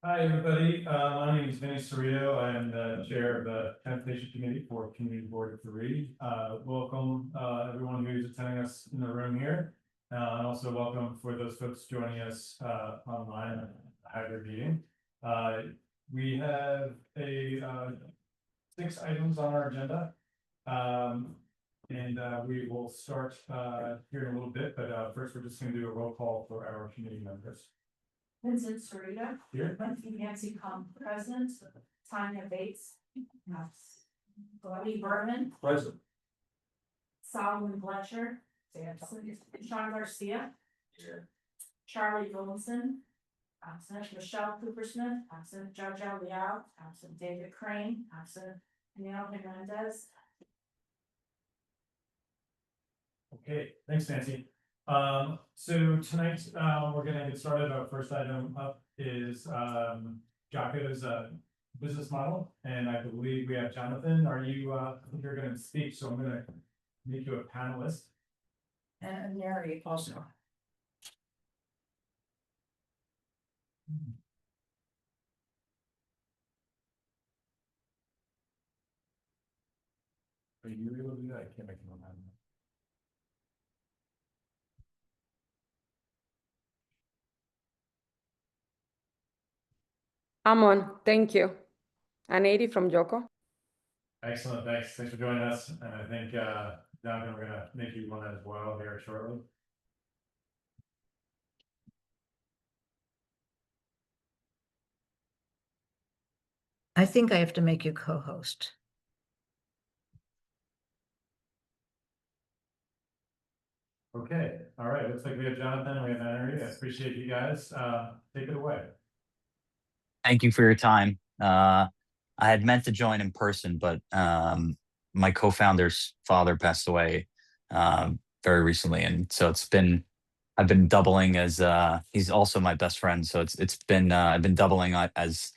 Hi, everybody. My name is Vinny Cerrito. I'm the chair of the Sanitation Committee for Community Board of Three. Welcome, everyone who's attending us in the room here. And also welcome for those folks joining us online at the hybrid meeting. We have 6 items on our agenda. We will start here in a little bit, but first we're just going to do a roll call for our committee members. Vincent Sarita. Here. Nancy Combs, present. Tanya Bates. Bobby Berman. Present. Solomon Fletcher. Sean Garcia. Here. Charlie Wilson. Absent. Michelle Cooper Smith. Absent. Jojo Liao. Absent. David Crane. Absent. Neil Hernandez. Okay, thanks, Nancy. So tonight, we're gonna get started. Our first item up is Jocko's business model, and I believe we have Jonathan. Are you you're gonna speak, so I'm gonna make you a panelist. And Mary also. Are you able to do that? I can't make him a panelist. I'm on. Thank you. An 80 from Joko. Excellent, thanks for joining us, and I think Jonathan, we're gonna make you one as well here shortly. I think I have to make you co-host. Okay, all right, looks like we have Jonathan, we have Henry. I appreciate you guys. Take it away. Thank you for your time. I had meant to join in person, but my co-founder's father passed away very recently, and so I've been doubling as he's also my best friend. So I've been doubling as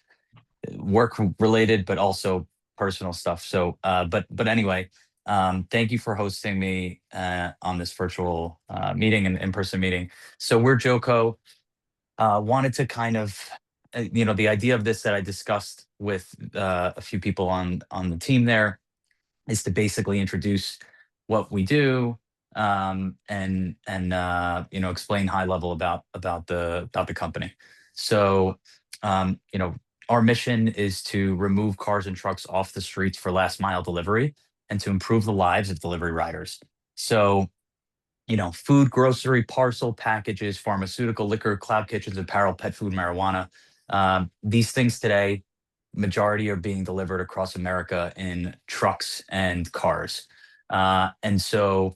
work related, but also personal stuff. So, but anyway, thank you for hosting me on this virtual meeting and in-person meeting. So we're Joko. Wanted to kind of, the idea of this that I discussed with a few people on the team there is to basically introduce what we do and explain high level about the company. So our mission is to remove cars and trucks off the streets for last mile delivery and to improve the lives of delivery riders. So food, grocery, parcel, packages, pharmaceutical, liquor, cloud kitchens, apparel, pet food, marijuana. These things today, majority are being delivered across America in trucks and cars. And so,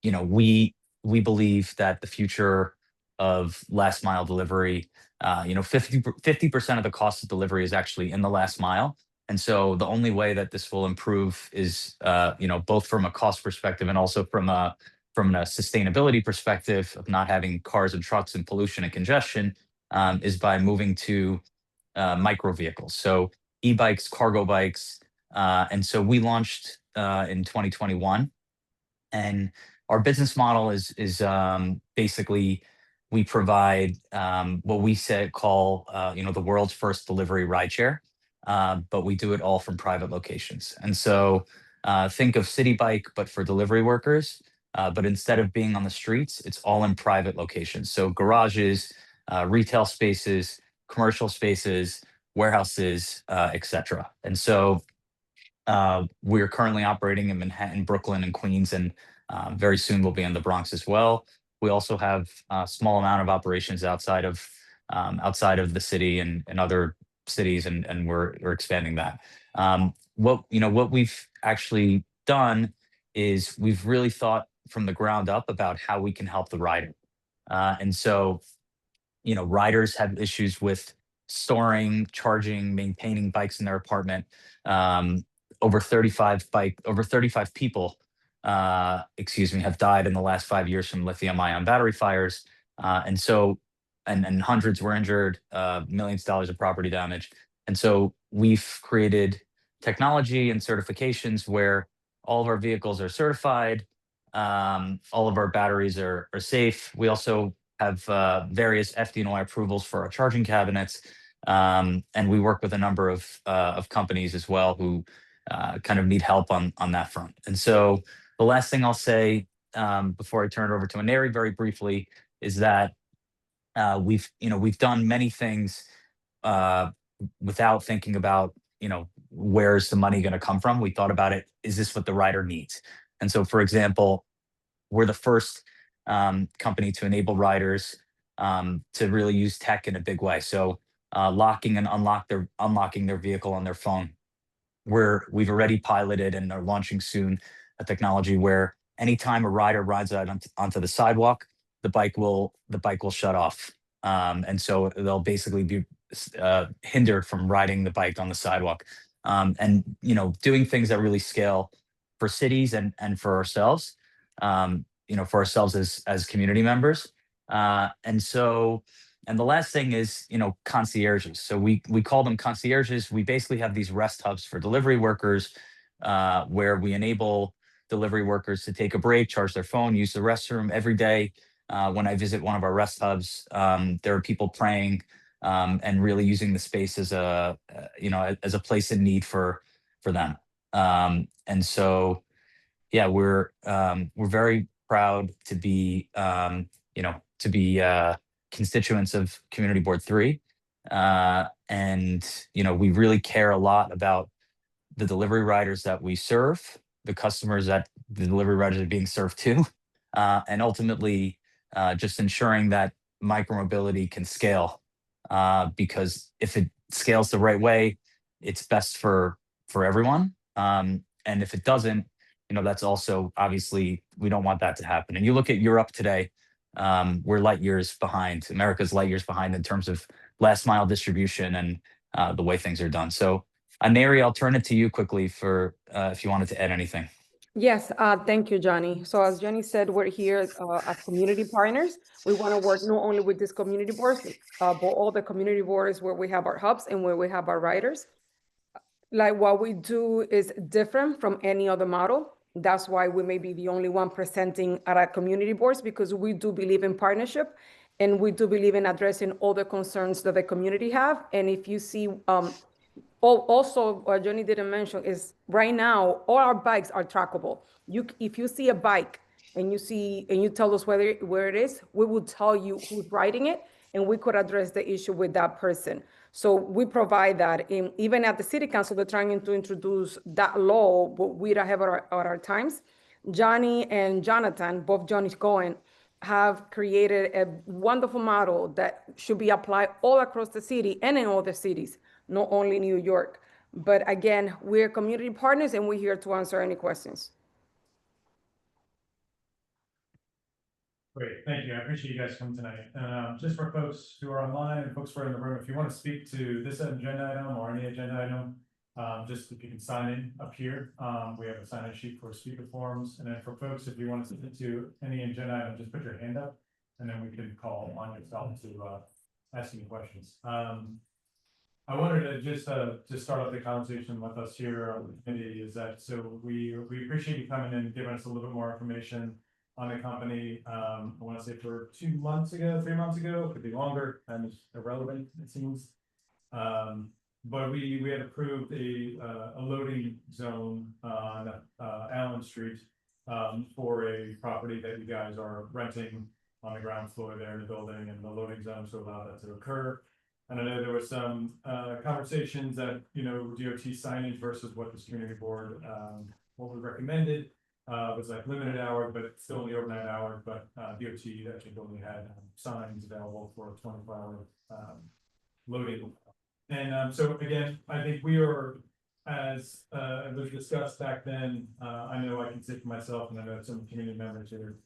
we believe that the future of last mile delivery, 50% of the cost of delivery is actually in the last mile. And so the only way that this will improve is, both from a cost perspective and also from a sustainability perspective of not having cars and trucks and pollution and congestion, is by moving to micro vehicles. So e-bikes, cargo bikes. And so we launched in 2021. And our business model is basically we provide what we call the world's first delivery rideshare, but we do it all from private locations. And so think of City Bike, but for delivery workers. But instead of being on the streets, it's all in private locations. So garages, retail spaces, commercial spaces, warehouses, etc. And so we're currently operating in Manhattan, Brooklyn, and Queens, and very soon we'll be in the Bronx as well. We also have a small amount of operations outside of the city and other cities, and we're expanding that. What we've actually done is we've really thought from the ground up about how we can help the rider. And so, riders have issues with storing, charging, maintaining bikes in their apartment. Over 35 people, have died in the last 5 years from lithium-ion battery fires. And hundreds were injured, millions of dollars of property damage. And so we've created technology and certifications where all of our vehicles are certified, all of our batteries are safe. We also have various FDNY approvals for our charging cabinets. And we work with a number of companies as well who kind of need help on that front. And so the last thing I'll say before I turn it over to Aneri very briefly is that we've done many things uh, without thinking about where's the money going to come from. We thought about it: is this what the rider needs? And so, for example, we're the first company to enable riders to really use tech in a big way. So locking and unlocking their vehicle on their phone. We've already piloted and are launching soon a technology where anytime a rider rides out onto the sidewalk, the bike will shut off, and so they'll basically be hindered from riding the bike on the sidewalk, and doing things that really scale for cities and for ourselves, for ourselves as community members, and so. And the last thing is, concierges. So we call them concierges. We basically have these rest hubs for delivery workers, where we enable delivery workers to take a break, charge their phone, use the restroom every day. When I visit one of our rest hubs, there are people praying and really using the space as as a place in need for them. And so, yeah, we're very proud to be constituents of Community Board 3, and we really care a lot about the delivery riders that we serve, the customers that the delivery riders are being served to, and ultimately just ensuring that micromobility can scale. Because if it scales the right way, it's best for everyone. And if it doesn't, that's also obviously we don't want that to happen. And you look at Europe today, we're light years behind. America's light years behind in terms of last mile distribution and the way things are done. So, Aneri, I'll turn it to you quickly for if you wanted to add anything. Yes, thank you, Johnny. So as Johnny said, we're here as community partners. We want to work not only with these community boards, but all the community boards where we have our hubs and where we have our riders. Like what we do is different from any other model. That's why we may be the only one presenting at our community boards, because we do believe in partnership and we do believe in addressing all the concerns that the community have. And if you see, also what Johnny didn't mention is right now, all our bikes are trackable. If you see a bike and you tell us where it is, we will tell you who's riding it and we could address the issue with that person. So we provide that. Even at the city council, they're trying to introduce that law, but we don't have it at our times. Johnny and Jonathan, both Johnny's Cohen, have created a wonderful model that should be applied all across the city and in other cities, not only New York. But again, we're community partners and we're here to answer any questions. Great, thank you. I appreciate you guys coming tonight. Just for folks who are online and folks who are in the room, if you want to speak to this agenda item or any agenda item, just if you can sign in up here. We have a sign-in sheet for speaker forms. And then for folks, if you want to speak to any agenda item, just put your hand up and then we can call on yourself to ask any questions. I wanted to just start off the conversation with us here on the committee is that, so we appreciate you coming in and giving us a little bit more information on the company. I want to say for 2 months ago, 3 months ago, could be longer, and it's irrelevant, it seems. But we had approved a loading zone on Allen Street for a property that you guys are renting on the ground floor there in the building, and the loading zone to allow that to occur. And I know there was some conversations that, DOT signage versus what this community board, what we recommended was like limited hours, but it's still only overnight hours, but DOT actually only had signs available for 24-hour loading. And so again, I think we are, as was discussed back then, I know I can say for myself, and I know some community members here,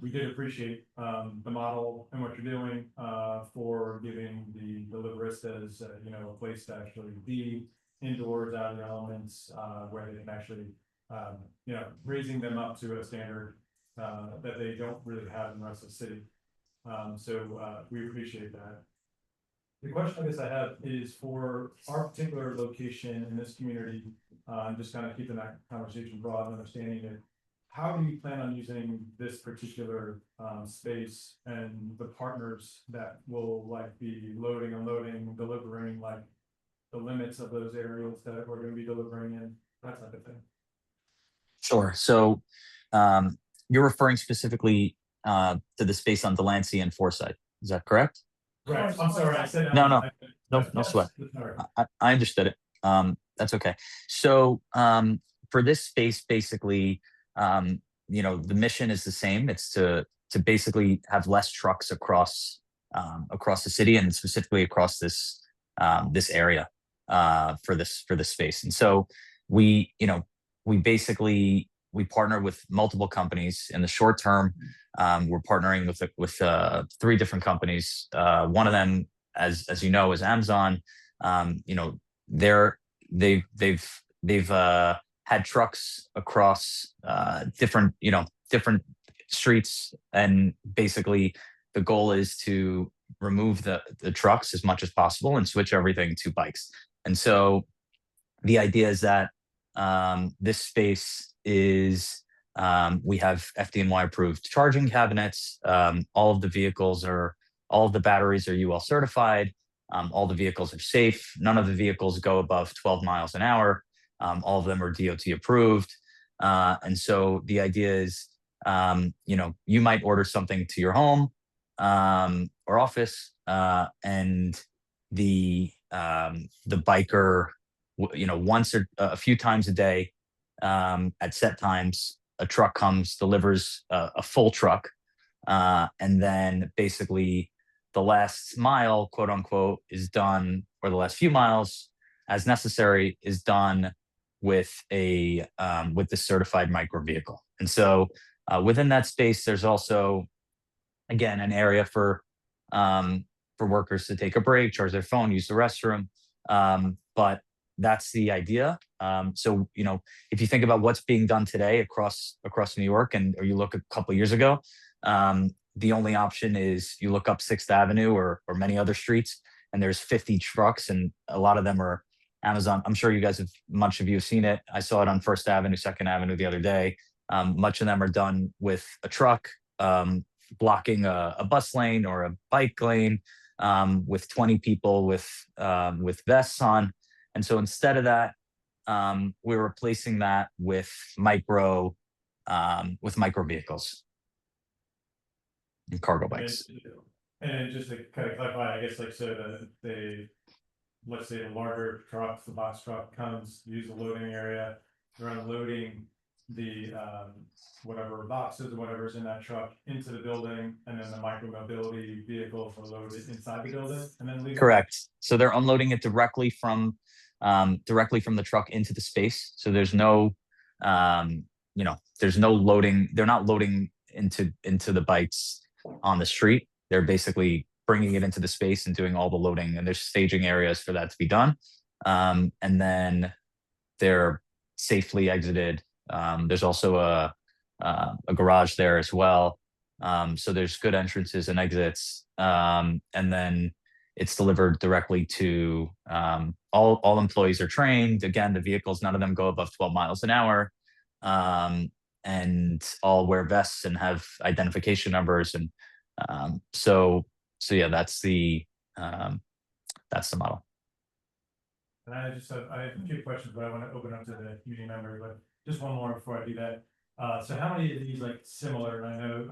we did appreciate the model and what you're doing for giving the deliveristas, a place to actually be indoors, out of the elements, where they can actually, raising them up to a standard that they don't really have in the rest of the city. So we appreciate that. The question I guess I have is for our particular location in this community, just kind of keeping that conversation broad and understanding it. how do you plan on using this particular space and the partners that will like be loading, unloading, delivering, like the limits of those areas that we're gonna be delivering in, that type of thing? Sure. So you're referring specifically to the space on Delancey and Forsyth. Is that correct? Right, I'm sorry, I said. No, no, I- no, I no thought- sweat. sorry. I understood it. That's okay. So for this space, basically, the mission is the same. It's to basically have less trucks across the city and specifically across this area for this space. And so we, we basically we partner with multiple companies in the short term. We're partnering with 3 different companies. One of them, as you know, is Amazon. They're they've had trucks across different streets, and basically the goal is to remove the trucks as much as possible and switch everything to bikes. And so the idea is that this space is we have FDNY approved charging cabinets. All of the batteries are UL certified. All the vehicles are safe. None of the vehicles go above 12 miles an hour. All of them are DOT approved. And so the idea is, you might order something to your home or office, and the biker, once or a few times a day, at set times, a truck comes, delivers a full truck, and then basically the last mile, quote unquote, is done, or the last few miles, as necessary, is done with the certified micro vehicle. And so within that space, there's also, again, an area for workers to take a break, charge their phone, use the restroom. But that's the idea. So if you think about what's being done today across New York, or you look a couple of years ago, the only option is you look up 6th Avenue or many other streets, and there's 50 trucks, and a lot of them are Amazon. I'm sure much of you have seen it. I saw it on 1st Avenue, 2nd Avenue the other day. Much of them are done with a truck blocking a bus lane or a bike lane, with 20 people with vests on. And so instead of that, we're replacing that with micro vehicles and cargo bikes. And just to kind of clarify, I guess, like, so let's say the larger truck, the box truck comes, use the loading area, they're unloading the whatever boxes or whatever's in that truck into the building, and then the micro mobility vehicles are loaded inside the building and then leaving. Correct. So they're unloading it directly from the truck into the space. So there's no loading. They're not loading into the bikes on the street. They're basically bringing it into the space and doing all the loading, and there's staging areas for that to be done. And then they're safely exited. There's also a garage there as well. So there's good entrances and exits. And then it's delivered directly to all employees are trained. Again, the vehicles, none of them go above 12 miles an hour. And all wear vests and have identification numbers. And so yeah, that's the model. And I have a few questions, but I want to open up to the community members, but just one more before I do that. So how many of these like similar, and I know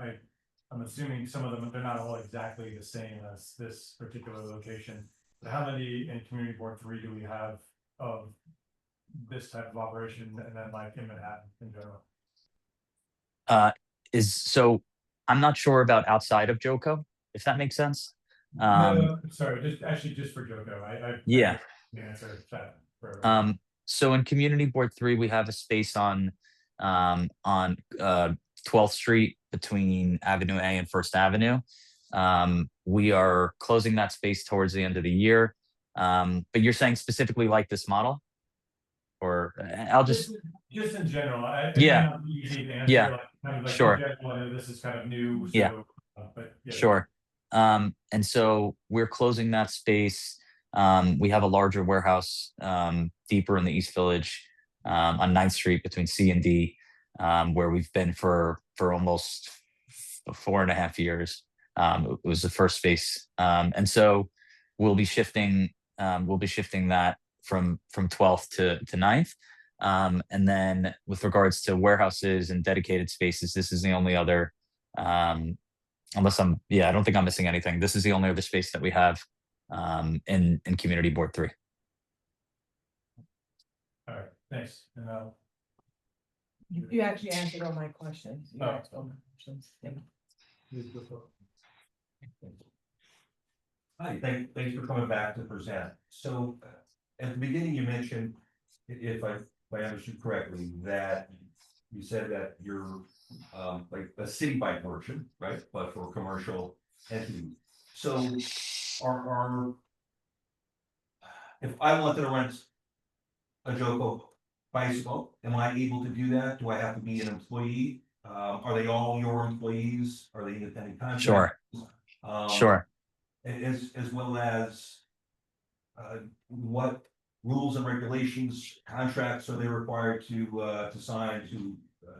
I'm assuming some of them, they're not all exactly the same as this particular location, but how many in Community Board 3 do we have of this type of operation, and then like in Manhattan in general? So I'm not sure about outside of Joco, if that makes sense. No, sorry, just for Joco. Yeah. The answer is that for So in Community Board 3, we have a space on 12th Street between Avenue A and 1st Avenue. We are closing that space towards the end of the year. But you're saying specifically like this model? Or I'll just in general. It Yeah. might not be easy to answer, Yeah. like, kind of like, Sure. in general, I know this is kind of new, so, Yeah. But yeah. Sure. And so we're closing that space. We have a larger warehouse deeper in the East Village, on 9th Street between C and D. where we've been for almost 4.5 years. It was the first space, and so we'll be shifting that from 12th to 9th. And then with regards to warehouses and dedicated spaces, this is the only other, unless I don't think I'm missing anything. This is the only other space that we have in Community Board 3. All right, thanks. And You actually answered all my questions. You Oh. asked all my questions. Thank you. Hi, thanks for coming back to present. So at the beginning, you mentioned, if I understood correctly, that you said that you're like a city bike merchant, right? But for commercial entities. So are if I wanted to rent a Joko bicycle, am I able to do that? Do I have to be an employee? Are they all your employees? Are they independent contractors? Sure. Sure. As well as what rules and regulations, contracts are they required to sign,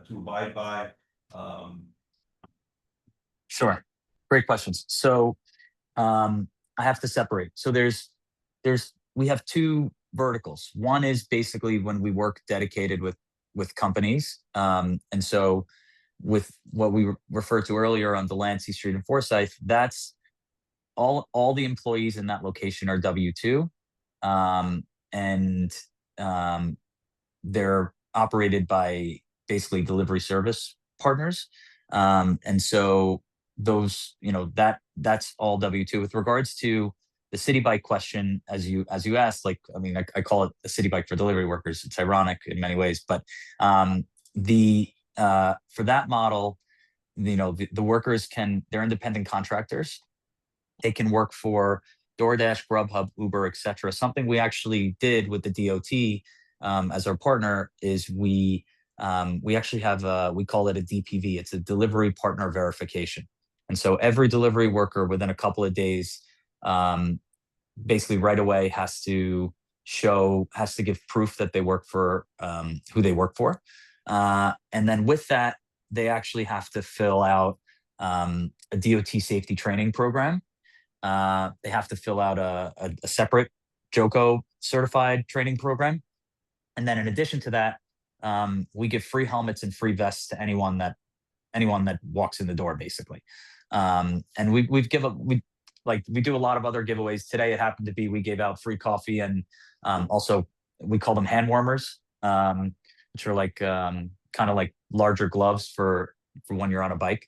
to abide by? Sure. Great questions. So I have to separate. So we have two verticals. One is basically when we work dedicated with companies. And so with what we referred to earlier on Delancey Street in Forsyth, that's all the employees in that location are W-2. And they're operated by basically delivery service partners. And so those, that's all W-2. With regards to the city bike question, as you asked, like, I mean, I call it a city bike for delivery workers. It's ironic in many ways, but for that model, the workers they're independent contractors. They can work for DoorDash, Grubhub, Uber, etc. Something we actually did with the DOT as our partner is we actually have we call it a DPV. It's a delivery partner verification. And so every delivery worker within a couple of days, basically right away has to give proof that they work for who they work for. And then with that, they actually have to fill out a DOT safety training program. They have to fill out a separate JOCO certified training program. And then in addition to that, we give free helmets and free vests to anyone that walks in the door, basically. And we do a lot of other giveaways. Today it happened to be we gave out free coffee and also we call them hand warmers, which are like kind of like larger gloves for when you're on a bike.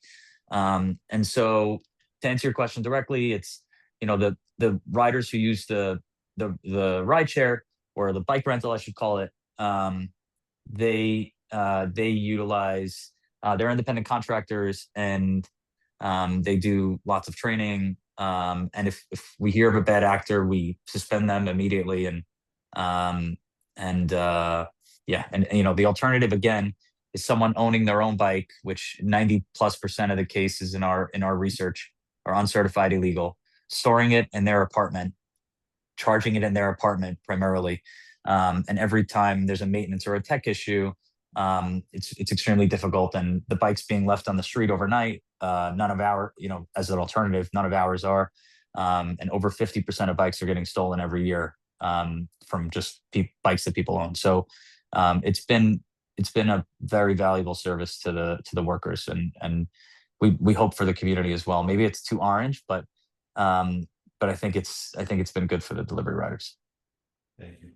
And so to answer your question directly, it's the riders who use the ride share or the bike rental, I should call it. They utilize they're independent contractors and they do lots of training. And if we hear of a bad actor, we suspend them immediately. And the alternative again is someone owning their own bike, which 90+% of the cases in our research are uncertified illegal, storing it in their apartment, charging it in their apartment primarily. And every time there's a maintenance or a tech issue, it's extremely difficult. And the bikes being left on the street overnight, none of as an alternative, none of ours are. And over 50% of bikes are getting stolen every year from just bikes that people own. So it's been a very valuable service to the workers, and we hope for the community as well. Maybe it's too orange, but I think it's been good for the delivery riders. Thank you.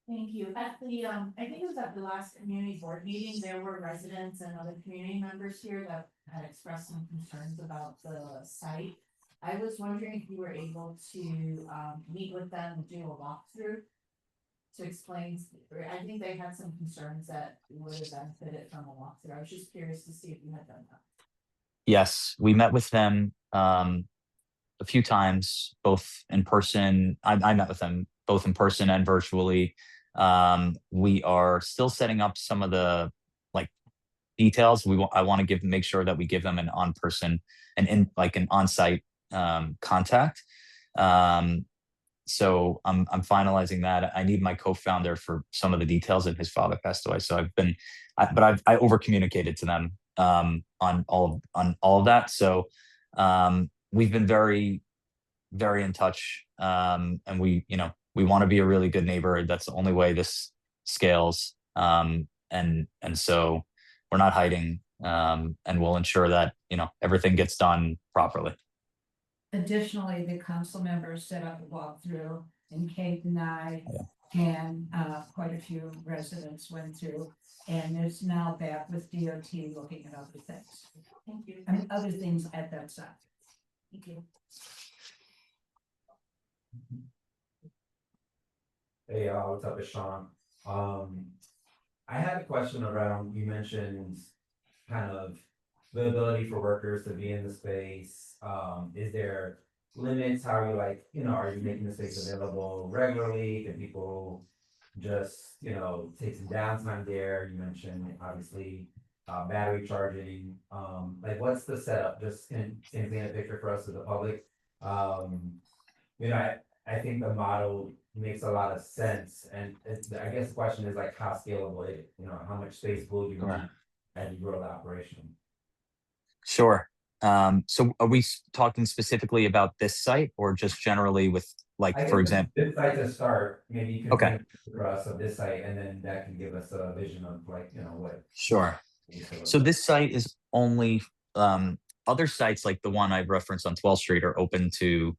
Thank you. At the, I think it was at the last community board meeting, there were residents and other community members here that had expressed some concerns about the site. I was wondering if you were able to, meet with them and do a walkthrough to explain, I think they had some concerns that would have benefited from a walkthrough. I was just curious to see if you had done that. Yes, we met with them a few times, both in person. I met with them both in person and virtually. We are still setting up some of the details. I want to make sure that we give them an on-person and an on-site contact. so I'm finalizing that. I need my co-founder for some of the details, and his father passed away. So I over communicated to them on all of that. So we've been very in touch, and we want to be a really good neighbor. That's the only way this scales, and so we're not hiding, and we'll ensure that everything gets done properly. Additionally, the council members set up a walkthrough, and Kate and I and quite a few residents went through, and it's now back with DOT looking at other things. Thank you. I mean, other things at that site. Thank you. Hey, what's up, it's Sean. I had a question around, you mentioned kind of the ability for workers to be in the space. Is there limits? How are you are you making the space available regularly? Can people just, take some downtime there? You mentioned obviously battery charging. What's the setup? Just can paint a picture for us as the public. I think the model makes a lot of sense, and I guess the question is how scalable is it? How much space will you need as you grow the operation? Sure. So are we talking specifically about this site, or just generally with, for example? This site to start, maybe you can Okay. paint for us of this site, and then that can give us a vision of what. Sure. So this site is only, other sites like the one I referenced on 12th Street are open to,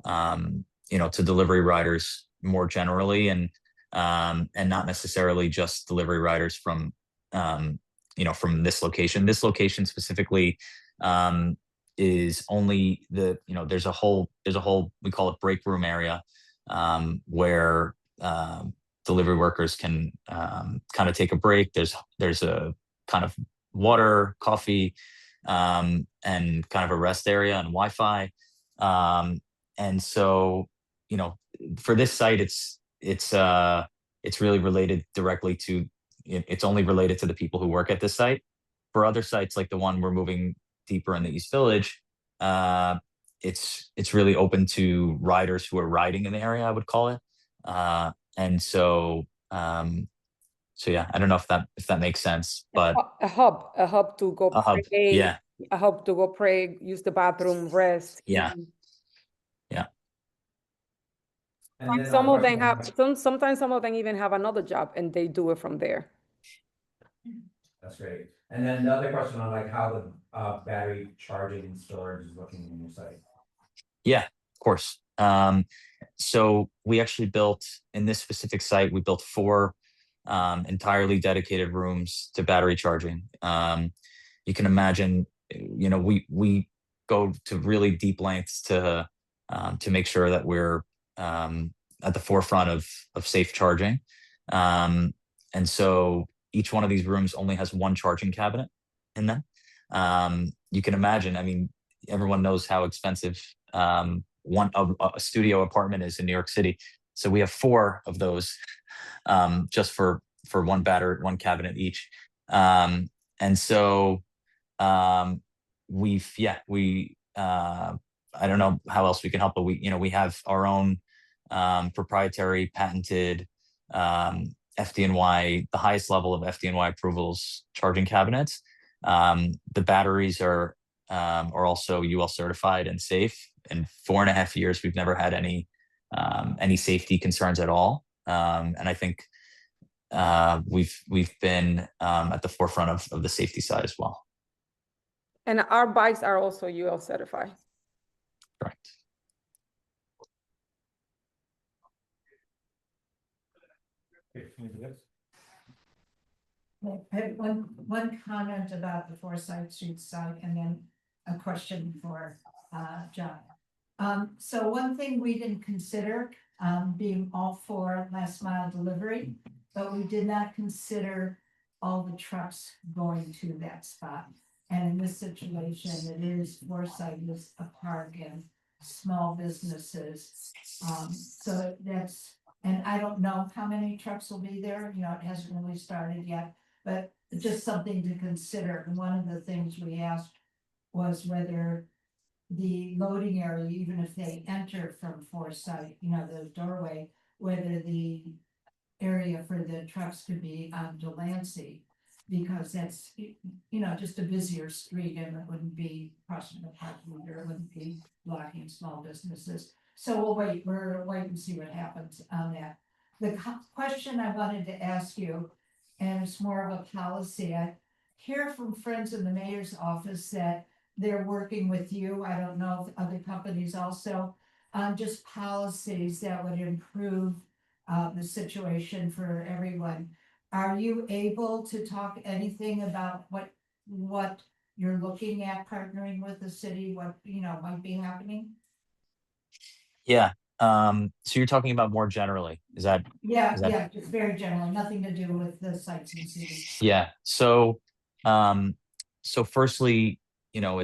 to delivery riders more generally, and not necessarily just delivery riders from, from this location. This location specifically is only there's a whole, we call it break room area, where delivery workers can kind of take a break. There's a kind of water, coffee, and kind of a rest area and Wi-Fi. And so, for this site, it's really related directly to, it's only related to the people who work at this site. For other sites like the one we're moving deeper in the East Village, it's really open to riders who are riding in the area, I would call it. And so, yeah, I don't know if that makes sense, but A hub to go a hub, pray, yeah, a hub to go pray, use the bathroom, rest. yeah. Mhm. And then Some of them have, sometimes some of them even have another job and they do it from there. That's great. And then the other question on how the battery charging and storage is looking on your site. Yeah, of course. So we actually built, in this specific site, we built 4 entirely dedicated rooms to battery charging. You can imagine, we go to really deep lengths to make sure that we're at the forefront of safe charging. And so each one of these rooms only has one charging cabinet in them. You can imagine, I mean, everyone knows how expensive a studio apartment is in New York City. So we have 4 of those, just for one cabinet each. And so I don't know how else we can help, but we have our own proprietary patented FDNY, the highest level of FDNY approvals charging cabinets. The batteries are also UL certified and safe. In 4.5 years, we've never had any safety concerns at all. And I think we've been at the forefront of the safety side as well. And our bikes are also UL certified. Correct. I have one comment about the Forsyth Street site, and then a question for John. So one thing we didn't consider, being all for last mile delivery, but we did not consider all the trucks going to that spot. And in this situation, it is Forsyth is a park and small businesses. So that's, and I don't know how many trucks will be there, it hasn't really started yet, but just something to consider. And one of the things we asked was whether the loading area, even if they enter from Foresight, you know, the doorway, whether the area for the trucks could be on Delancey, because that's, you know, just a busier street and it wouldn't be crossing the park meter, it wouldn't be blocking small businesses. So we'll wait and see what happens on that. The question I wanted to ask you, and it's more of a policy, I hear from friends in the mayor's office that they're working with you, I don't know if other companies also, on just policies that would improve the situation for everyone. Are you able to talk anything about what you're looking at partnering with the city, what, you know, might be happening? Yeah. So you're talking about more generally, is that? Yeah, Is that- yeah, just very general, nothing to do with the sites and cities. Yeah. So firstly, you know,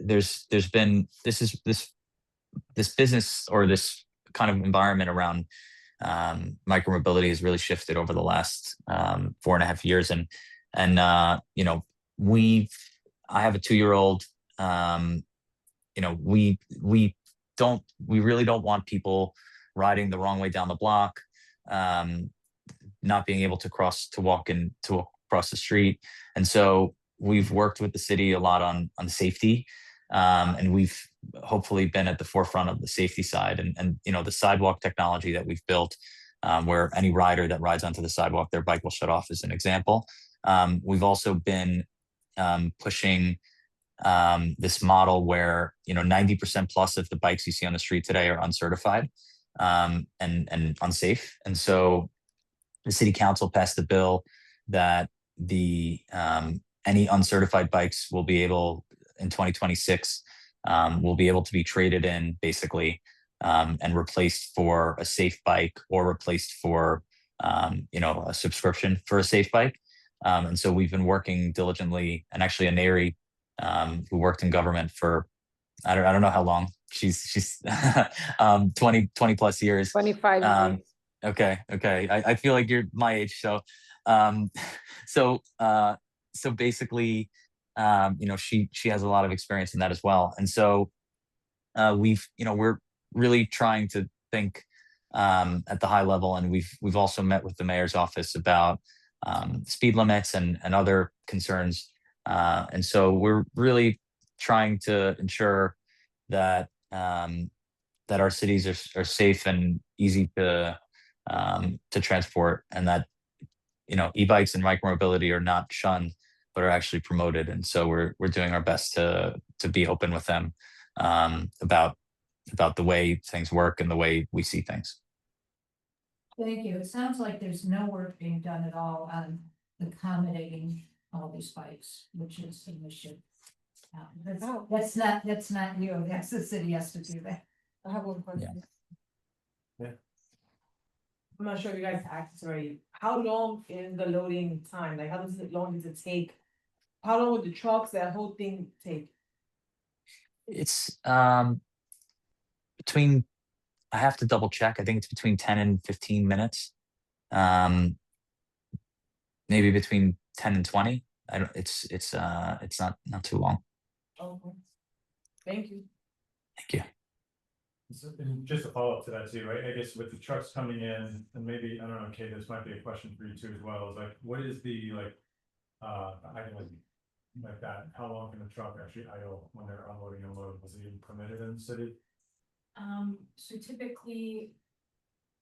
there's been, this business or this kind of environment around micromobility has really shifted over the last 4.5 years. And you know, I have a 2-year-old. You know, we really don't want people riding the wrong way down the block, not being able to walk across the street. And so we've worked with the city a lot on safety. And we've hopefully been at the forefront of the safety side, and you know, the sidewalk technology that we've built, where any rider that rides onto the sidewalk, their bike will shut off, as an example. We've also been pushing this model where, you know, 90% plus of the bikes you see on the street today are uncertified and unsafe. And so the city council passed a bill that the any uncertified bikes will be able, in 2026, will be able to be traded in, basically, and replaced for a safe bike, or replaced for you know, a subscription for a safe bike. And so we've been working diligently, and actually a Neri, who worked in government for, I don't know how long. She's 20 plus years. 25 years. Okay. I feel like you're my age. So um so basically, you know, she has a lot of experience in that as well. And so we're really trying to think at the high level, and we've also met with the mayor's office about speed limits and other concerns. And so we're really trying to ensure that that our cities are safe and easy to transport, and that, you know, e-bikes and micromobility are not shunned, but are actually promoted. And so we're doing our best to be open with them about the way things work and the way we see things. Thank you. It sounds like there's no work being done at all on accommodating all these bikes, which is an issue. That's not you, that's the city has to do that. I have one question. Yeah. I'm not sure if you guys asked already. How long is the loading time? Like, how long does it take? How long would the trucks, that whole thing take? It's between, I have to double check. I think it's between 10 and 15 minutes. Maybe between 10 and 20. It's not too long. Okay. Thank you. Thank you. And just a follow up to that too, right? I guess with the trucks coming in, and maybe, I don't know, Kay, this might be a question for you too as well, is like, what is the idling like that? How long can a truck actually idle when they're unloading and loading? Is it even permitted in the city? So typically,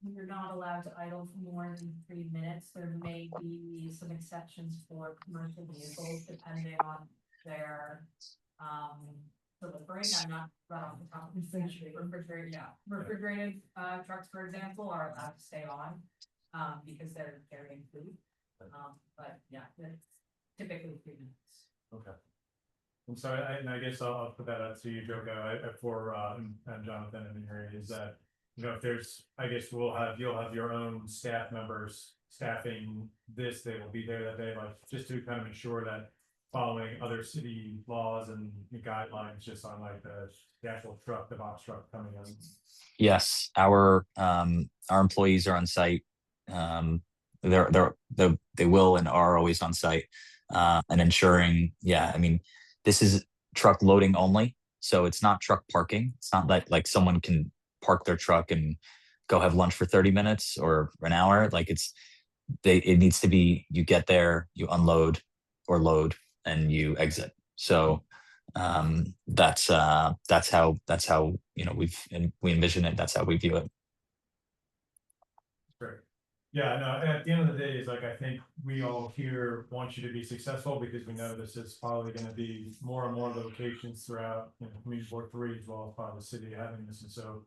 you're not allowed to idle for more than 3 minutes. There may be some exceptions for commercial vehicles depending on their delivering. I'm not right off the top of refrigerated trucks, for example, are allowed to stay on because they're carrying food. But yeah, it's typically 3 minutes. Okay. And so I guess I'll put that out to you, Joko, for and Jonathan and Mary, is that, you know, if there's, I guess you'll have your own staff members staffing this, they will be there that day, like, just to kind of ensure that following other city laws and guidelines, just on like the actual truck, the box truck coming in. Yes, our employees are on site. They will and are always on site, and ensuring. Yeah, I mean, this is truck loading only. So it's not truck parking. It's not like someone can park their truck and go have lunch for 30 minutes or an hour. Like it needs to be, you get there, you unload or load, and you exit. So that's how we envision it. That's how we view it. Great. Yeah, no, and at the end of the day, is like, I think we all here want you to be successful because we know this is probably gonna be more and more locations throughout, Community Board 3 as well as part of the city having this, and so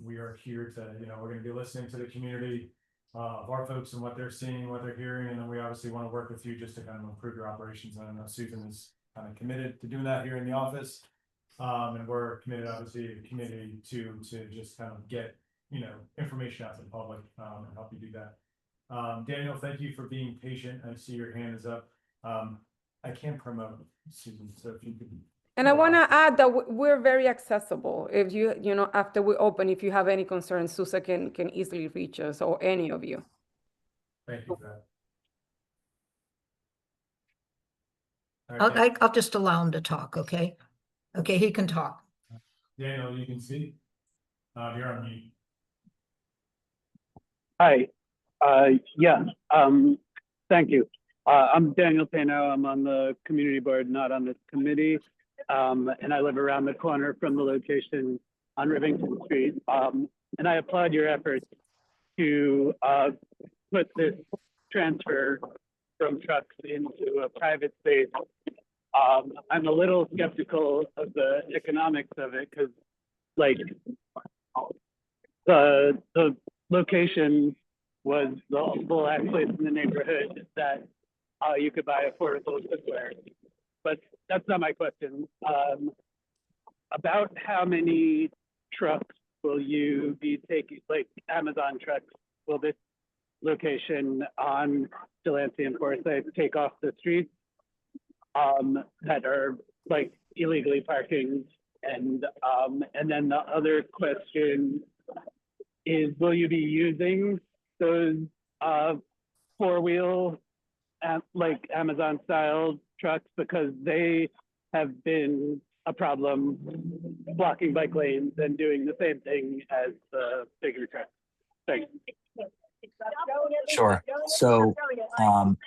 we are here to, we're gonna be listening to the community, of our folks and what they're seeing, what they're hearing, and then we obviously want to work with you just to kind of improve your operations. And I know Susan is kind of committed to doing that here in the office. And we're committed, obviously, the community to just kind of get, information out to the public, and help you do that. Daniel, thank you for being patient. I see your hand is up. I can promote Susan, so if you could. And I want to add that we're very accessible. If after we open, if you have any concerns, Susan can easily reach us, or any of you. Thank you for that. All right, I'll just allow him to talk, okay? Okay, he can talk. Daniel, you can speak. You're on mute. Hi, yeah, thank you. I'm Daniel Pano. I'm on the community board, not on this committee. And I live around the corner from the location on Rivington Street. And I applaud your efforts to put this transfer from trucks into a private space. I'm a little skeptical of the economics of it because, like, the location was the last place in the neighborhood that you could buy affordable cookware. But that's not my question. About how many trucks will you be taking, like Amazon trucks, will this location on Delancey and Forsyth take off the streets that are like illegally parking? And then the other question is, will you be using those four-wheel like Amazon style trucks, because they have been a problem blocking bike lanes and doing the same thing as the bigger trucks? Thanks. Sure. So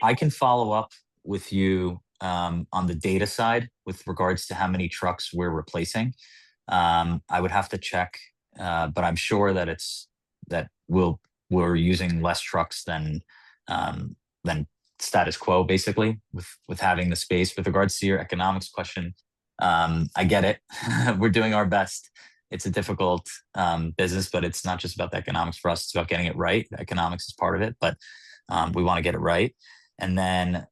I can follow up with you on the data side with regards to how many trucks we're replacing. I would have to check, but I'm sure that we're using less trucks than status quo, basically, with having the space. With regards to your economics question, I get it. We're doing our best. It's a difficult business, but it's not just about the economics for us. It's about getting it right. The economics is part of it, but we want to get it right. And then,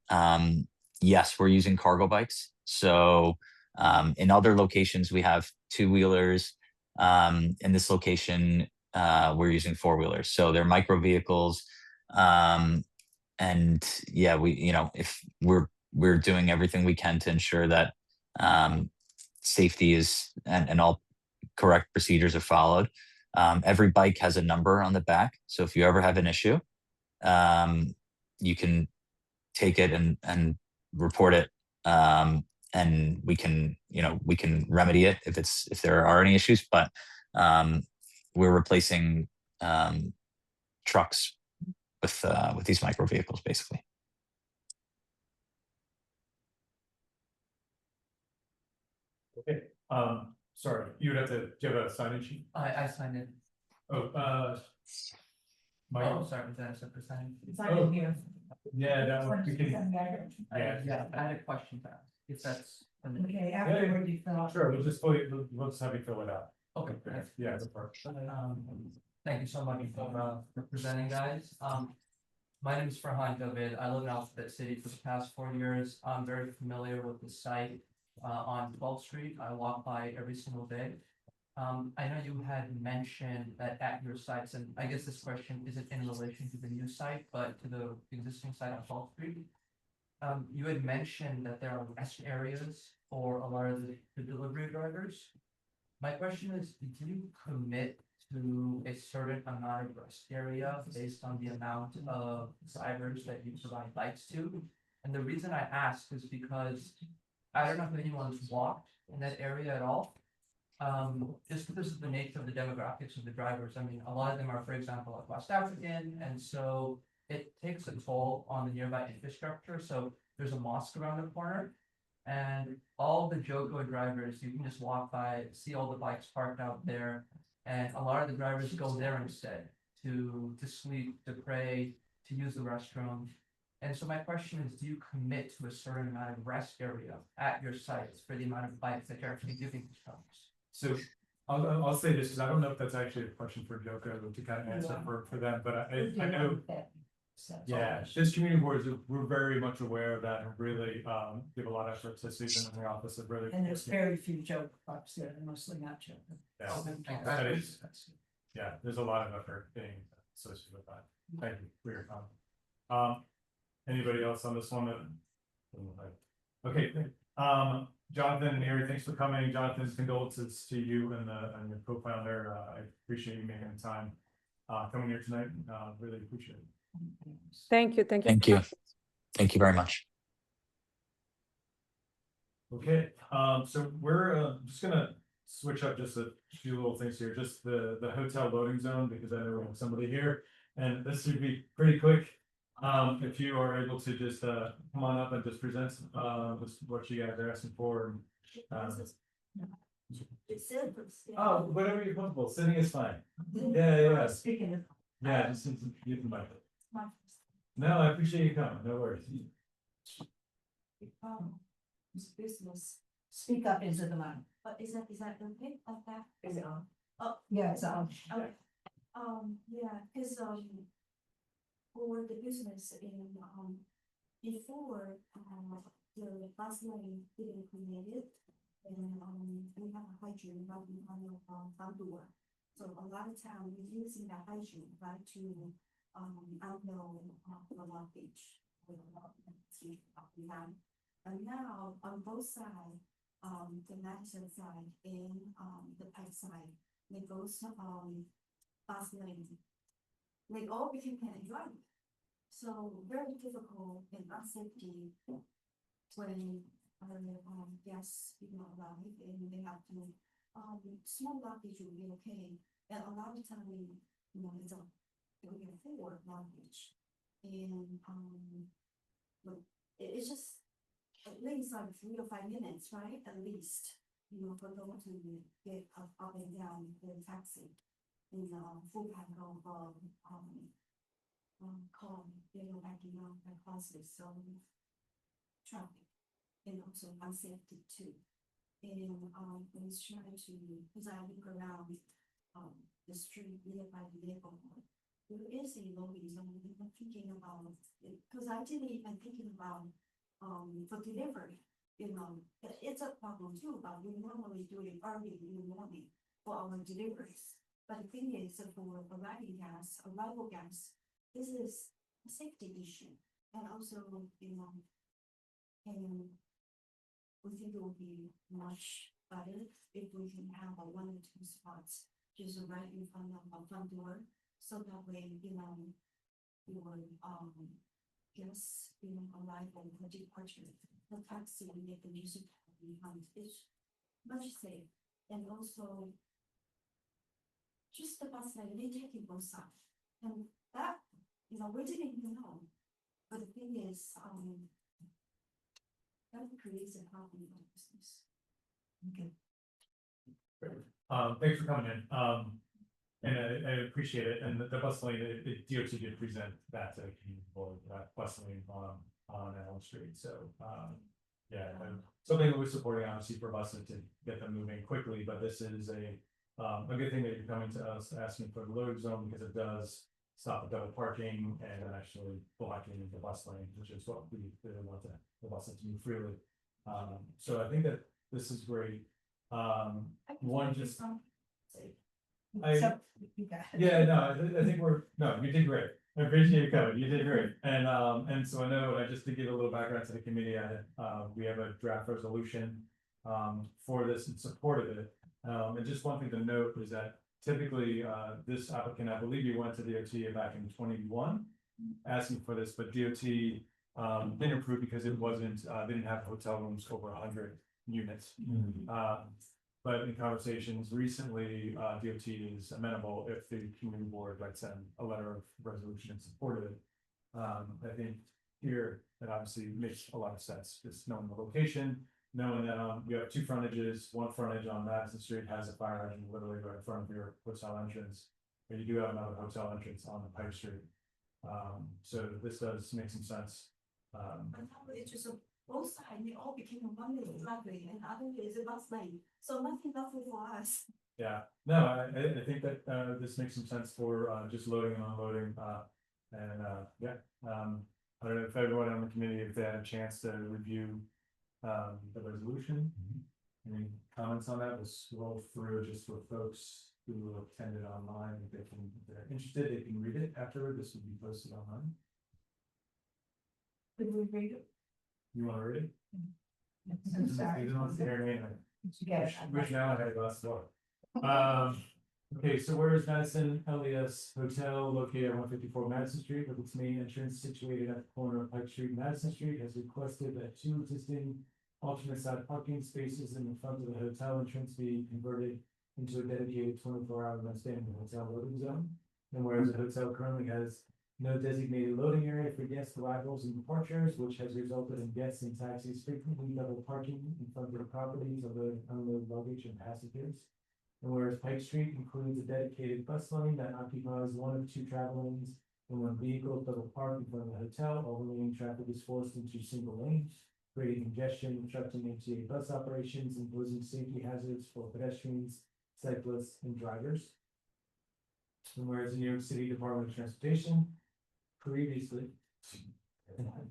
yes, we're using cargo bikes. So in other locations, we have two-wheelers. In this location, we're using four-wheelers. So they're micro vehicles. And yeah, if we're doing everything we can to ensure that safety is and all correct procedures are followed. Every bike has a number on the back, so if you ever have an issue, you can take it and report it, and we can remedy it if there are any issues. But we're replacing trucks with these micro vehicles, basically. Okay. Sorry, you would have to give a sign-in sheet. I signed it. Oh, Mike. Oh, sorry, was that a separate sign? It's not in here. Yeah, that one, we can, Yeah, I had a question to ask, if that's. Okay, afterward you fill out. sure, we'll just have you fill it out. Okay. Yeah, that's perfect. Thank you so much for presenting, guys. My name is Farhan David. I live in Alphabet City for the past 4 years. I'm very familiar with the site on 12th Street. I walk by every single day. I know you had mentioned that at your sites, and I guess this question isn't in relation to the new site, but to the existing site on 12th Street. You had mentioned that there are rest areas for a lot of the delivery drivers. My question is, do you commit to a certain amount of rest area based on the amount of drivers that you provide bikes to? And the reason I ask is because I don't know if anyone's walked in that area at all. Just because of the nature of the demographics of the drivers. I mean, a lot of them are, for example, like West African, and so it takes a toll on the nearby infrastructure. So there's a mosque around the corner, and all the Joco drivers, you can just walk by, see all the bikes parked out there, and a lot of the drivers go there instead to sleep, to pray, to use the restroom. And so my question is, do you commit to a certain amount of rest area at your sites for the amount of bikes that you're actually giving these trucks? So I'll say this, because I don't know if that's actually a question for Joko to kind of answer for them, but I know. Yeah, this community boards, we're very much aware of that and really give a lot of effort to Susan in the office of really. And there's very few joke clubs there, they're mostly not joke. Yeah, that is, yeah, there's a lot of effort being associated with that. Thank you for your comment. Anybody else on this one? Okay, Jonathan and Mary, thanks for coming. Jonathan's condolences to you and your co-founder. I appreciate you making the time coming here tonight. Really appreciate it. Thank you. Thank you. Thank you. Thank you very much. Okay, so we're just gonna switch up just a few little things here, just the hotel loading zone, because I know we have somebody here, and this should be pretty quick. If you are able to just come on up and just present just what you guys are asking for. Oh, whatever you're comfortable, sitting is fine. Yeah. Speaking of. Yeah, just you can mic. No, I appreciate you coming, no worries. Business. Speak up into the mic. Is that okay, like that? Is it on? Yeah, it's on. Okay. Yeah, cause, for the business in, before, the bus lane didn't create it. And, we have a hydrant right in front of, front door. So a lot of time we're using the hydrant, right, to, outlaw, the Long Beach. With a lot of street behind. And now on both sides, the Madison side and, the Pike side, they both, bus lane. They all became kind of driving. So very difficult and unsafety when guests, arrive and they have to, small luggage will be okay. And a lot of time, it's a, we can afford luggage. And, but it's just at least like 3 or 5 minutes, right? At least, for them to get up and down the taxi. In full pack of backing out the classes, so traffic and also unsafety too. And I was trying to, because I look around the street nearby the neighborhood, there is a loading zone. I'm thinking about it, because I didn't even thinking about for delivery. It's a problem too, but we normally do it early in the morning for our deliveries. But the thing is, for arrival gas, this is a safety issue. And also, and we think it will be much better if we can have a 1 or 2 spots just right in front of our front door. So that way, your guests, arrival or departure, the taxi will make the music behind is much safe. And also, just the bus lane, they take it both sides. And that, we didn't even know. But the thing is, that creates a problem in our business. Okay. Thanks for coming in. And I appreciate it. And the bus lane, the DOT did present that to the community board, bus lane on Allen Street. So, yeah, and something that we're supporting obviously for buses to get them moving quickly, but this is a good thing that you're coming to us asking for the load zone, because it does stop the double parking and actually blocking the bus lane, which is what we really want the buses to move freely. So I think that this is great. One just. Yeah, no, I think you did great. I appreciate you coming. You did great. And so I know, just to give a little background to the committee, we have a draft resolution for this in support of it. And just one thing to note is that typically this applicant, I believe you went to DOT back in 21 asking for this, but DOT didn't approve because it wasn't, they didn't have hotel rooms over 100 units. But in conversations recently, DOT is amenable if the community board writes send a letter of resolution in support of it. I think here, it obviously makes a lot of sense, just knowing the location, knowing that, you have two frontages, one frontage on Madison Street has a fire hydrant literally right in front of your hotel entrance. And you do have another hotel entrance on the Pike Street. So this does make some sense. It's just both sides, they all became one way driveway and other way is a bus lane, so nothing for us. Yeah, no, I think that, this makes some sense for, just loading and unloading, yeah. I don't know if everyone on the committee, if they had a chance to review, the resolution. Any comments on that? We'll scroll through just for folks who attended online, if they're interested, they can read it afterward, this will be posted online. Could we read it? You wanna read it? I'm sorry. Which now I had a glass of water. Okay, so where is Madison LES Hotel located at 154 Madison Street with its main entrance situated at the corner of Pike Street and Madison Street has requested that two existing alternate side parking spaces in the front of the hotel entrance be converted into a dedicated 24-hour standing hotel loading zone. And whereas the hotel currently has no designated loading area for guest arrivals and departures, which has resulted in guests and taxis frequently double parking in front of the properties of the unloaded luggage and passengers. And whereas Pike Street includes a dedicated bus lane that occupies one of two travel lanes, and when vehicles double park in front of the hotel, all remaining traffic is forced into single lanes, creating congestion, obstructing MTA bus operations, and posing safety hazards for pedestrians, cyclists, and drivers. And whereas the New York City Department of Transportation previously denied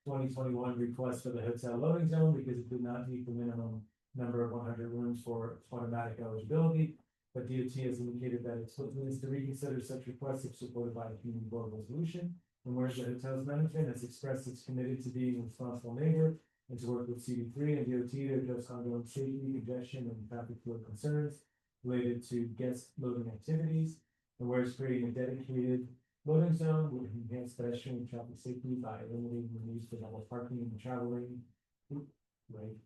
2021 request for the hotel loading zone because it did not meet the minimum number of 100 rooms for automatic eligibility, but DOT has indicated that it's willing to reconsider such requests if supported by a community board resolution. And whereas the hotel's management has expressed it's committed to being a responsible neighbor and to work with CD3 and DOT to address ongoing safety, congestion, and traffic flow concerns related to guest loading activities. And whereas creating a dedicated loading zone would enhance pedestrian and traffic safety by eliminating the need for double parking in the travel lane. Right.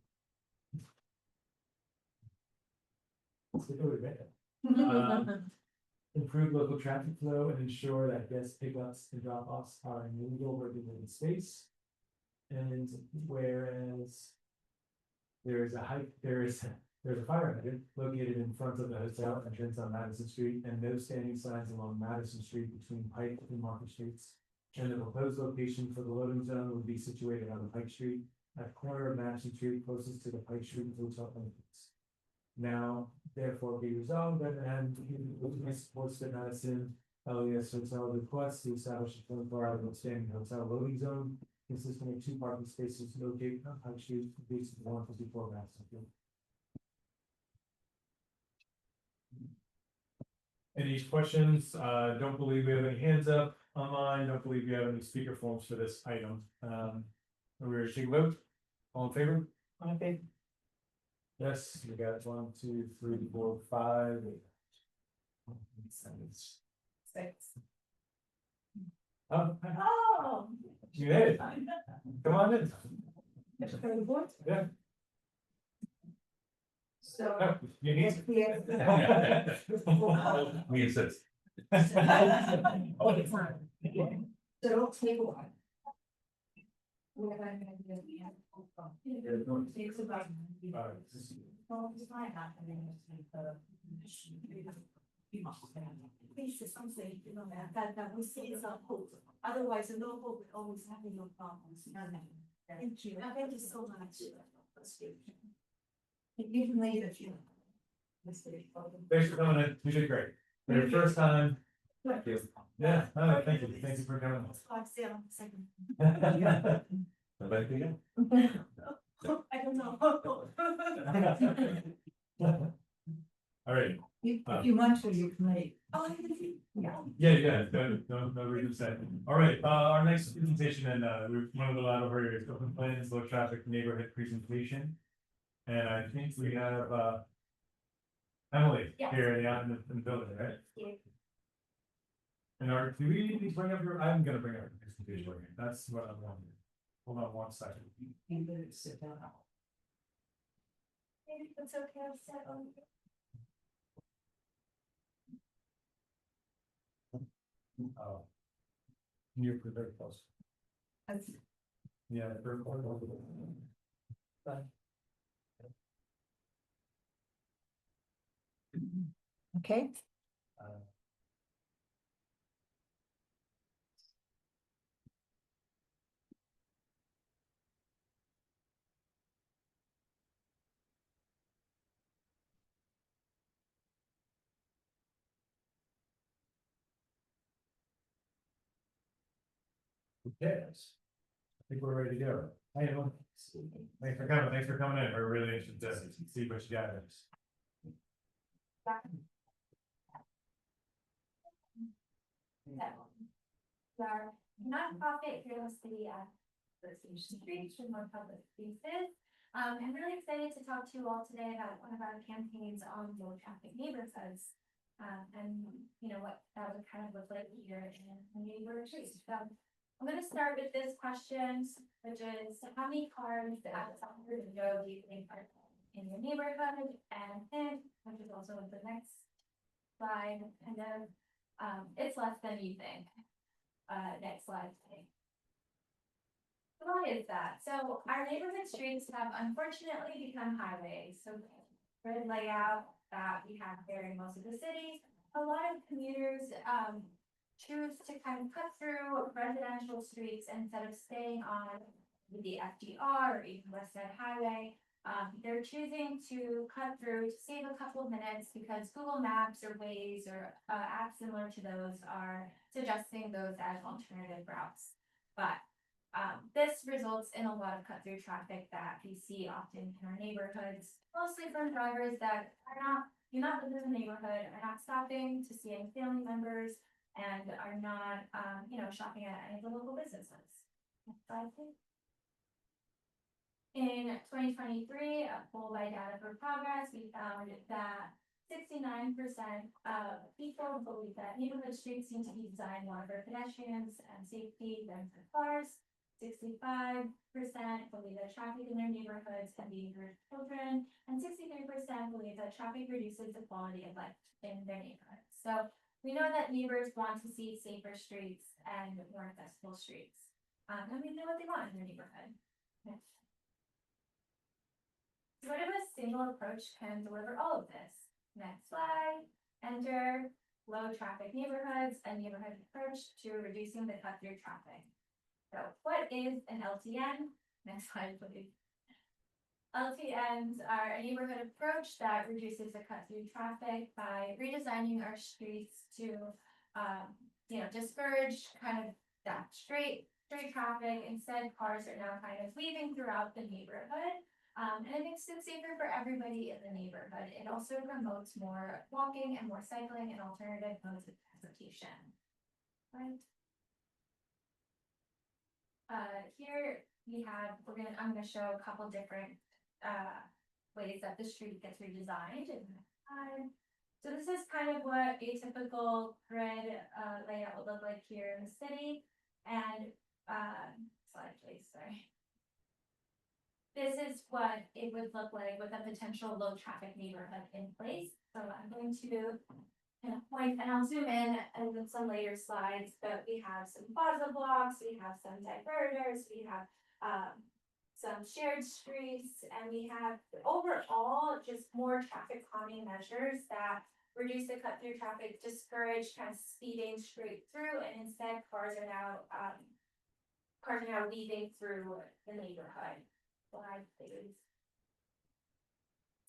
Improve local traffic flow and ensure that guest pickups and drop-offs are in legal regulated space. And whereas there's a fire hydrant located in front of the hotel entrance on Madison Street and no standing signs along Madison Street between Pike and Market Streets. And the proposed location for the loading zone would be situated on the Pike Street at the corner of Madison Street closest to the Pike Street hotel entrance. Now, therefore, be resolved that supports the Madison LES Hotel request to establish a 24-hour standing hotel loading zone consisting of two parking spaces located on Pike Street, facing 154 Madison Street. Any questions? Don't believe we have any hands up online. Don't believe we have any speaker forms for this item. We're ready to take a vote. All in favor? On favor. Yes, we got 1, 2, 3, 4, 5. 6. Oh, Oh. you made it. Come on in. Yeah. So. No, you need. We insist. So don't take a while. It's about. Alright. Please, something, you know, that we see is a hope, otherwise no hope, we always having no problems. Thank you, thank you so much. You can leave if you. Thanks for coming in. You did great. For your first time. Thank you. Yeah, no, thank you. Thank you for coming. Second. Back to you. I don't know. All right. If you want to, you can leave. Oh, Yeah, no reason to say. All right, our next presentation and one of the latter areas, open plans, low traffic neighborhood presentation. And I think we have Emily Yes. here in the building, right? Yeah. And do we need to bring up I'm gonna bring up your presentation. That's what I'm wondering. Hold on one second. Sit down. Maybe it's okay, I'll sit on. Oh. You're very close. Yeah, very close. Okay, Uh, Okay. I think we're ready to go. Hey, everyone. Thanks for coming in. We're really interested to see what you got. Our nonprofit here in the city at Sanitation Street, for more public spaces. I'm really excited to talk to you all today about one of our campaigns on low traffic neighborhoods. And you know what that would kind of look like here in the neighborhood street. So I'm gonna start with this question, which is how many cars at the top of the road do you think are in your neighborhood? And then, which is also the next slide, kind of, it's less than you think. Next slide, please. Why is that? So our neighborhood streets have unfortunately become highways. So grid layout that we have here in most of the cities, a lot of commuters choose to kind of cut through residential streets instead of staying on the FDR or even West Side Highway. They're choosing to cut through to save a couple of minutes because Google Maps or Waze or apps similar to those are suggesting those as alternative routes. But this results in a lot of cut through traffic that we see often in our neighborhoods, mostly from drivers that do not live in the neighborhood, are not stopping to see any family members, and are not, shopping at any of the local businesses. Next slide, please. In 2023, a poll by Data for Progress, we found that 69% of people believe that neighborhood streets need to be designed more for pedestrians and safety than for cars. 65% believe that traffic in their neighborhoods can be for children, and 63% believe that traffic reduces the quality of life in their neighborhoods. So we know that neighbors want to see safer streets and more accessible streets. And we know what they want in their neighborhood. Next. What if a single approach can deliver all of this? Next slide. Enter low traffic neighborhoods, a neighborhood approach to reducing the cut through traffic. So what is an LTN? Next slide, please. LTNs are a neighborhood approach that reduces the cut through traffic by redesigning our streets to, discourage kind of that straight traffic. Instead, cars are now kind of weaving throughout the neighborhood. And it makes it safer for everybody in the neighborhood. It also promotes more walking and more cycling and alternative modes of transportation. Right. Here we have, I'm gonna show a couple different ways that the street gets redesigned. So this is kind of what a typical grid layout would look like here in the city. And slide please, sorry. This is what it would look like with a potential low traffic neighborhood in place. So I'm going to kind of point, and I'll zoom in and then some later slides, but we have some plaza blocks, we have some diverters, we have some shared streets, and we have overall just more traffic calming measures that reduce the cut through traffic, discourage kind of speeding straight through, and instead cars are now weaving through the neighborhood. Slide, please.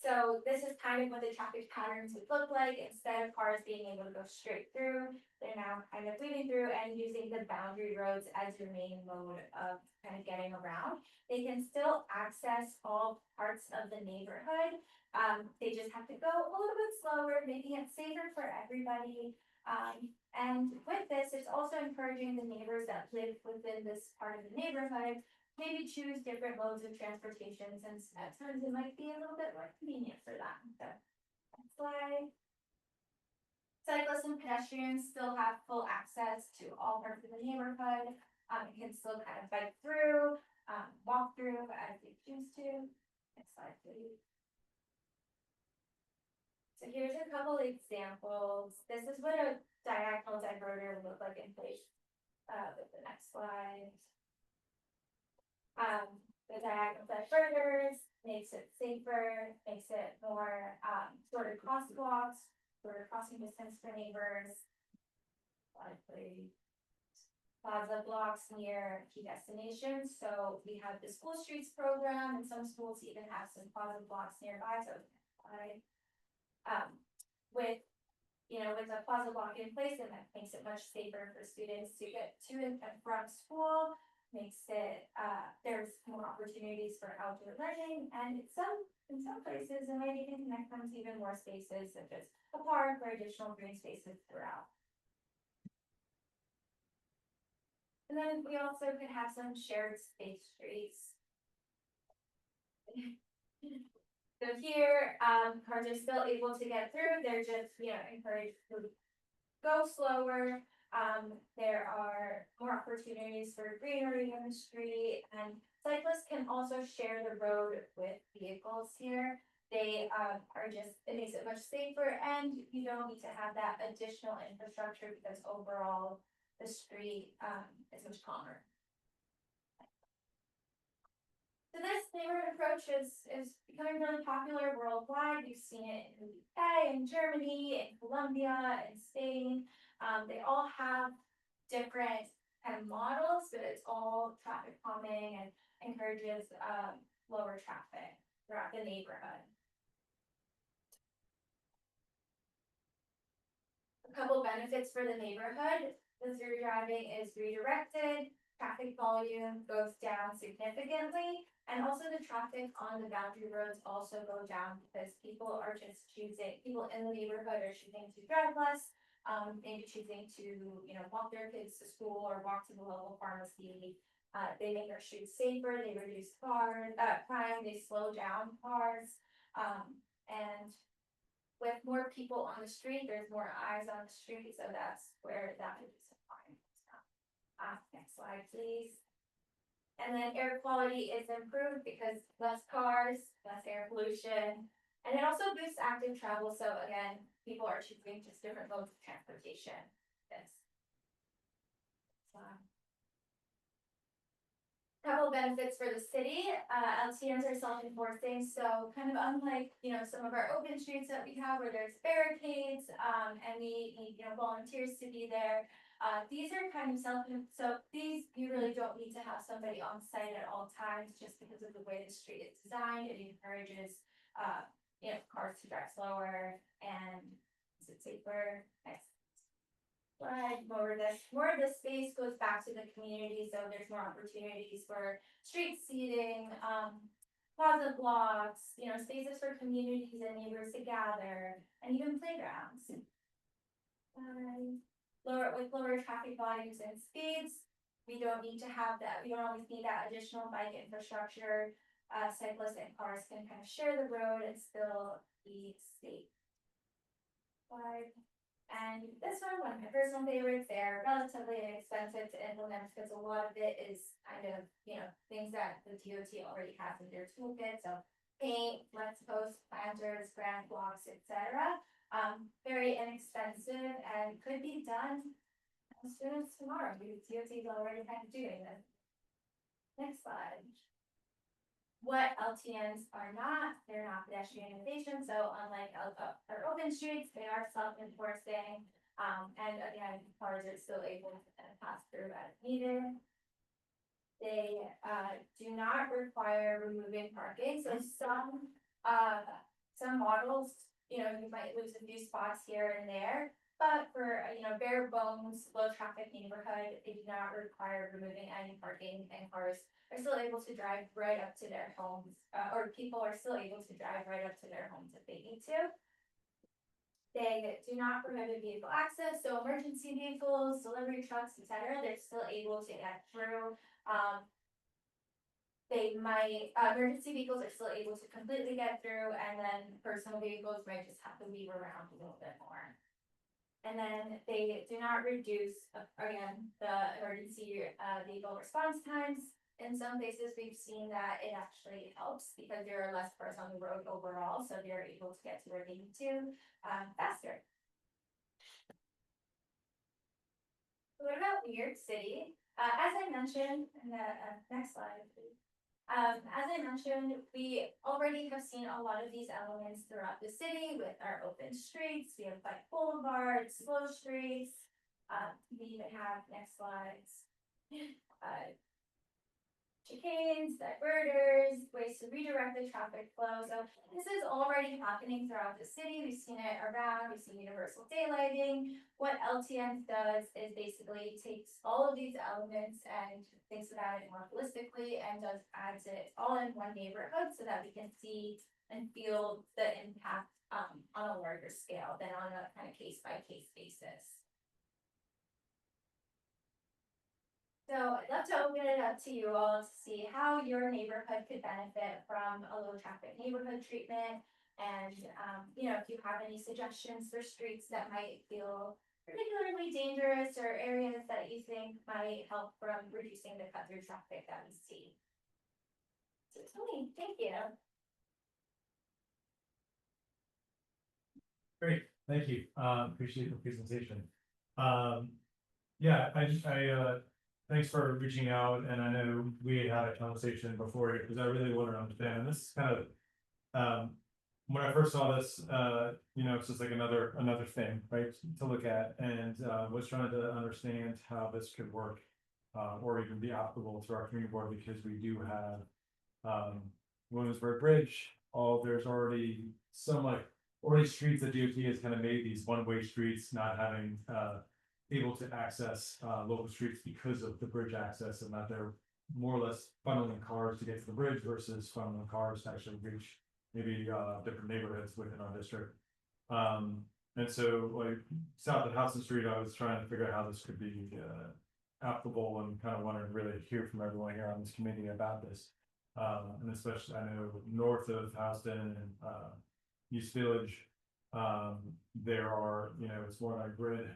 So this is kind of what the traffic patterns would look like. Instead of cars being able to go straight through, they're now kind of weaving through and using the boundary roads as your main mode of kind of getting around. They can still access all parts of the neighborhood. They just have to go a little bit slower, making it safer for everybody. And with this, it's also encouraging the neighbors that live within this part of the neighborhood maybe choose different modes of transportation, since at times it might be a little bit more convenient for them. So next slide. Cyclists and pedestrians still have full access to all parts of the neighborhood. It can still kind of bike through. walk through as they choose to. Next slide, please. So here's a couple examples. This is what a diagonal diverter would look like in place. With the next slide. The diagonal diverters makes it safer, makes it more shorter crosswalks, shorter crossing distance for neighbors. Slide please. Plaza blocks near key destinations. So we have the school streets program, and some schools even have some plaza blocks nearby. So with with a plaza block in place, and that makes it much safer for students to get to and from school. Makes it there's more opportunities for outdoor learning, and in some places it might even connect them to even more spaces such as a park or additional green spaces throughout. And then we also could have some shared space streets. So here, cars are still able to get through. They're just, encouraged to go slower. There are more opportunities for greenery in the street, and cyclists can also share the road with vehicles here. They it makes it much safer, and you don't need to have that additional infrastructure because overall the street is much calmer. So this neighborhood approach is becoming really popular worldwide. You've seen it in the UK, in Germany, in Colombia, in Spain. They all have different kind of models, but it's all traffic calming and encourages lower traffic throughout the neighborhood. A couple benefits for the neighborhood. As you're driving is redirected, traffic volume goes down significantly, and also the traffic on the boundary roads also go down because people in the neighborhood are choosing to drive less, maybe choosing to, walk their kids to school or walk to the local pharmacy. They make our streets safer, they reduce crime, they slow down cars, and with more people on the street, there's more eyes on the street, so that's where that reduces crime. Next slide, please. And then air quality is improved because less cars, less air pollution, and it also boosts active travel. So again, people are choosing just different modes of transportation. This. Couple benefits for the city. LTNs are self-enforcing, so kind of unlike some of our open streets that we have where there's barricades and we need volunteers to be there. These are kind of so these you really don't need to have somebody on site at all times just because of the way the street is designed. It encourages cars to drive slower and it's safer. Next. More of the space goes back to the community, so there's more opportunities for street seating, plaza blocks, spaces for communities and neighbors to gather, and even playgrounds. With lower traffic volumes and speeds, we don't need to have that. We don't always need that additional bike infrastructure. Cyclists and cars can kind of share the road and still be safe. And this one of my personal favorites. They're relatively inexpensive to implement because a lot of it is kind of, things that the DOT already has in their toolkit. So paint, let's post, planters, grant blocks, etc. Very inexpensive and could be done as soon as tomorrow because DOT is already kind of doing this. Next slide. What LTNs are not, they're not pedestrian innovation. So unlike our open streets, they are self-enforcing. And again, cars are still able to pass through as needed. They do not require removing parking. So some models, you might lose a few spots here and there. But for bare bones, low traffic neighborhood, they do not require removing any parking, and cars are still able to drive right up to their homes, or people are still able to drive right up to their homes if they need to. They do not prohibit vehicle access, so emergency vehicles, delivery trucks, etc. They're still able to get through. Emergency vehicles are still able to completely get through, and then personal vehicles might just have to weave around a little bit more. And then they do not reduce, again, the emergency vehicle response times. In some places, we've seen that it actually helps because there are less cars on the road overall, so they're able to get to where they need to, faster. What about New York City? As I mentioned in the next slide, please. As I mentioned, we already have seen a lot of these elements throughout the city with our open streets. We have bike boulevards, slow streets. We even have, next slides, chicanes, diverters, ways to redirect the traffic flow. So this is already happening throughout the city. We've seen it around, we've seen universal daylighting. What LTN does is basically takes all of these elements and thinks about it more holistically and adds it all in one neighborhood so that we can see and feel the impact on a larger scale than on a kind of case by case basis. So I'd love to open it up to you all to see how your neighborhood could benefit from a low traffic neighborhood treatment. And, if you have any suggestions for streets that might feel particularly dangerous or areas that you think might help from reducing the cut through traffic that we see. So Tony, thank you. Great, thank you. Appreciate the presentation. Thanks for reaching out, and I know we had a conversation before because I really want to understand, and this is kind of, when I first saw this, it's just like another thing, right, to look at, and was trying to understand how this could work, or even be applicable to our community board, because we do have Williamsburg Bridge. There's already already streets that DOT has kind of made these one-way streets, not having able to access local streets because of the bridge access, and that they're more or less funneling cars to get to the bridge versus funneling cars to actually reach maybe different neighborhoods within our district. And so, like, south of Houston Street, I was trying to figure out how this could be applicable, and kind of wanted to really hear from everyone here on this committee about this. And especially, I know north of Houston and East Village, there are, it's more like grid.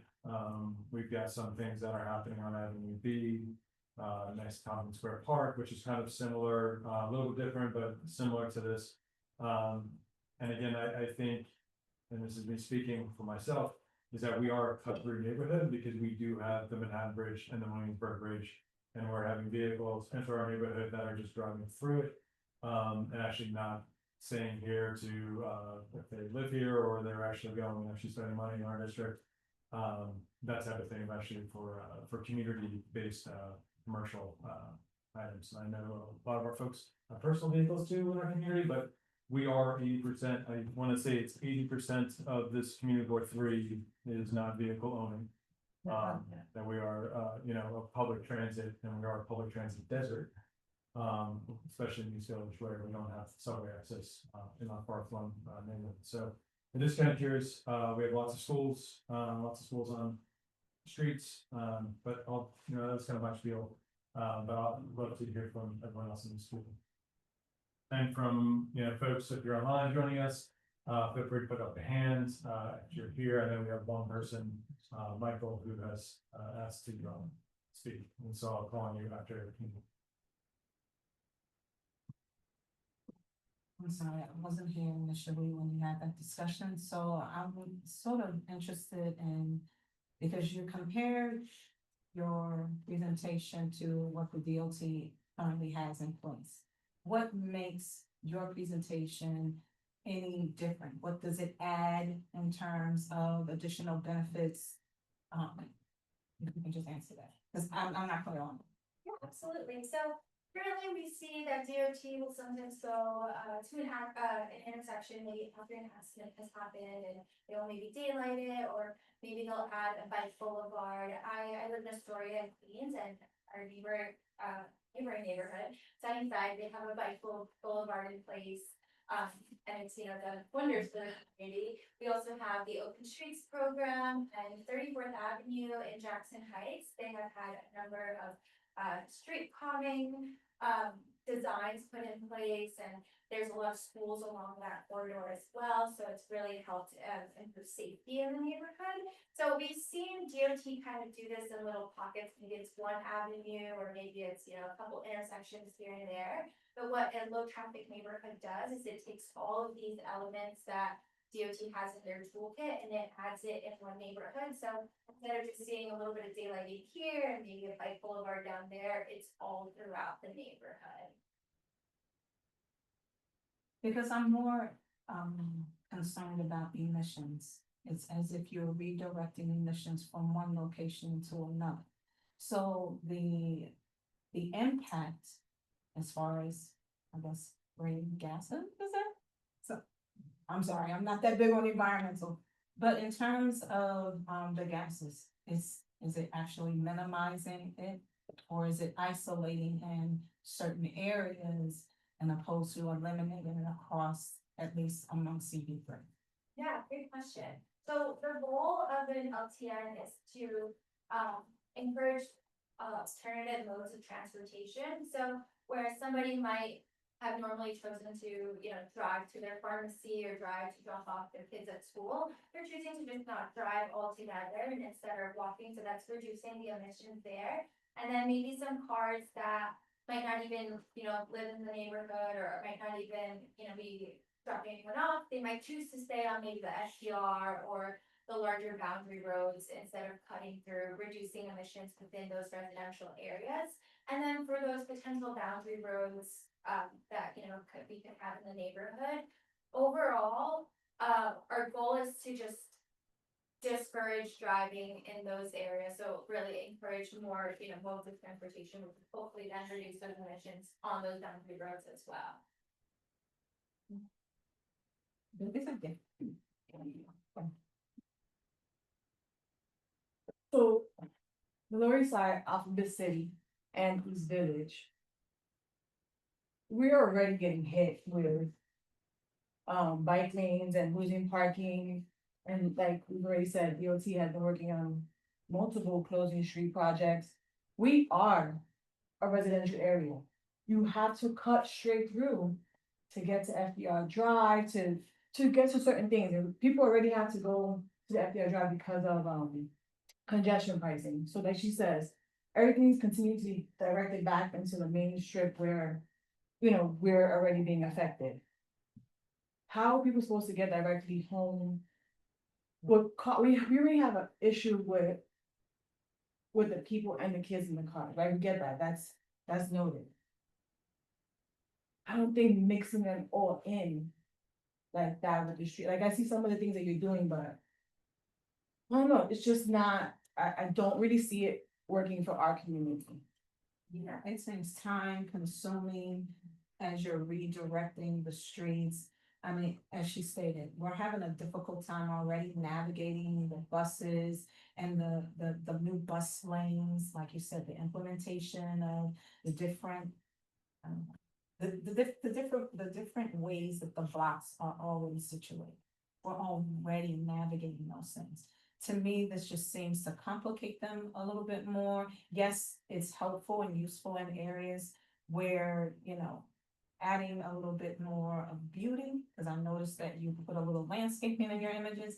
We've got some things that are happening on Avenue B, nice Common Square Park, which is kind of similar, a little bit different, but similar to this. And again, I think, and this is me speaking for myself, is that we are a cut-through neighborhood because we do have the Manhattan Bridge and the Williamsburg Bridge, and we're having vehicles enter our neighborhood that are just driving through it, and actually not staying here to, if they live here or they're actually going and actually spending money in our district. That type of thing, actually for community-based commercial items. And I know a lot of our folks have personal vehicles too in our community, but we are 80%. I want to say it's 80% of this community board 3 is not vehicle owning. That we are, a public transit, and we are a public transit desert. Especially in East Village where we don't have subway access in our far-flung neighborhood. So I'm just kind of curious. We have lots of schools on streets, but that's kind of my spiel. But I'd love to hear from everyone else in the school. And from folks, if you're online joining us, feel free to put up a hand. If you're here, I know we have one person, Michael, who has asked to speak, and so I'll call on you after. I'm sorry, I wasn't here initially when you had that discussion, so I'm sort of interested in, because you compared your presentation to what the DOT currently has in place. What makes your presentation any different? What does it add in terms of additional benefits? If you can just answer that, because I'm not clear on it. Yeah, absolutely. So currently we see that DOT will sometimes go to an intersection, maybe after an accident has happened and they will maybe daylight it, or maybe they'll add a bike boulevard. I live in Astoria, Queens, and our neighboring neighborhood, Sunnyside, they have a bike boulevard in place. And it's, the wonders for the community. We also have the Open Streets program and 34th Avenue in Jackson Heights. They have had a number of street calming designs put in place, and there's a lot of schools along that corridor as well, so it's really helped improve safety in the neighborhood. So we've seen DOT kind of do this in little pockets, maybe it's one avenue, or maybe it's, you know, a couple intersections here and there. But what a low traffic neighborhood does is it takes all of these elements that DOT has in their toolkit and it adds it in one neighborhood. So instead of just seeing a little bit of daylighting here and maybe a bike boulevard down there, it's all throughout the neighborhood. Because I'm more concerned about emissions. It's as if you're redirecting emissions from one location to another. So the impact as far as, I guess, green gases, is there? So, I'm sorry, I'm not that big on environmental, but in terms of the gases, is it actually minimizing it? Or is it isolating in certain areas and opposed to eliminating it across, at least among CB3? Yeah, great question. So the goal of an LTN is to encourage alternative modes of transportation. So where somebody might have normally chosen to, you know, drive to their pharmacy or drive to drop off their kids at school, they're choosing to just not drive altogether and instead of walking. So that's reducing the emissions there. And then maybe some cars that might not even, you know, live in the neighborhood or might not even, you know, be dropping anyone off. They might choose to stay on maybe the SDR or the larger boundary roads instead of cutting through, reducing emissions within those residential areas. And then for those potential boundary roads that, you know, we could have in the neighborhood, overall, our goal is to just discourage driving in those areas. So really encourage more, you know, modes of transportation, which will hopefully then reduce those emissions on those boundary roads as well. So the Lower East Side, Alphabet City, and East Village, we're already getting hit with bike lanes and losing parking. And like we've already said, DOT has been working on multiple closing street projects. We are a residential area. You have to cut straight through to get to FDR Drive, to get to certain things. And people already have to go to the FDR Drive because of congestion pricing. So like she says, everything's continuing to be directed back into the main strip where, you know, we're already being affected. How are people supposed to get directly home? We already have an issue with the people and the kids in the car, right? We get that, that's noted. I don't think mixing them all in like that with the street, like I see some of the things that you're doing, but I don't know, it's just not, I don't really see it working for our community. Yeah, it seems time consuming as you're redirecting the streets. I mean, as she stated, we're having a difficult time already navigating the buses and the new bus lanes, like you said, the implementation of the different the different ways that the blocks are already situated. We're already navigating those things. To me, this just seems to complicate them a little bit more. Yes, it's helpful and useful in areas where, you know, adding a little bit more of beauty, because I noticed that you put a little landscaping in your images.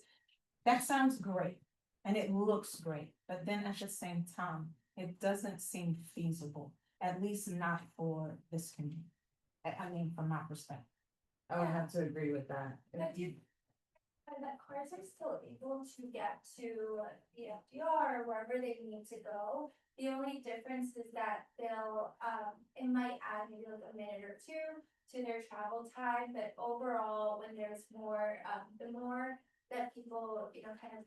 That sounds great and it looks great, but then at the same time, it doesn't seem feasible, at least not for this community. I mean, from my perspective. I would have to agree with that. But and that cars are still able to get to the FDR or wherever they need to go. The only difference is that they'll, it might add maybe like a minute or two to their travel time, but overall, when there's more, the more that people, you know, kind of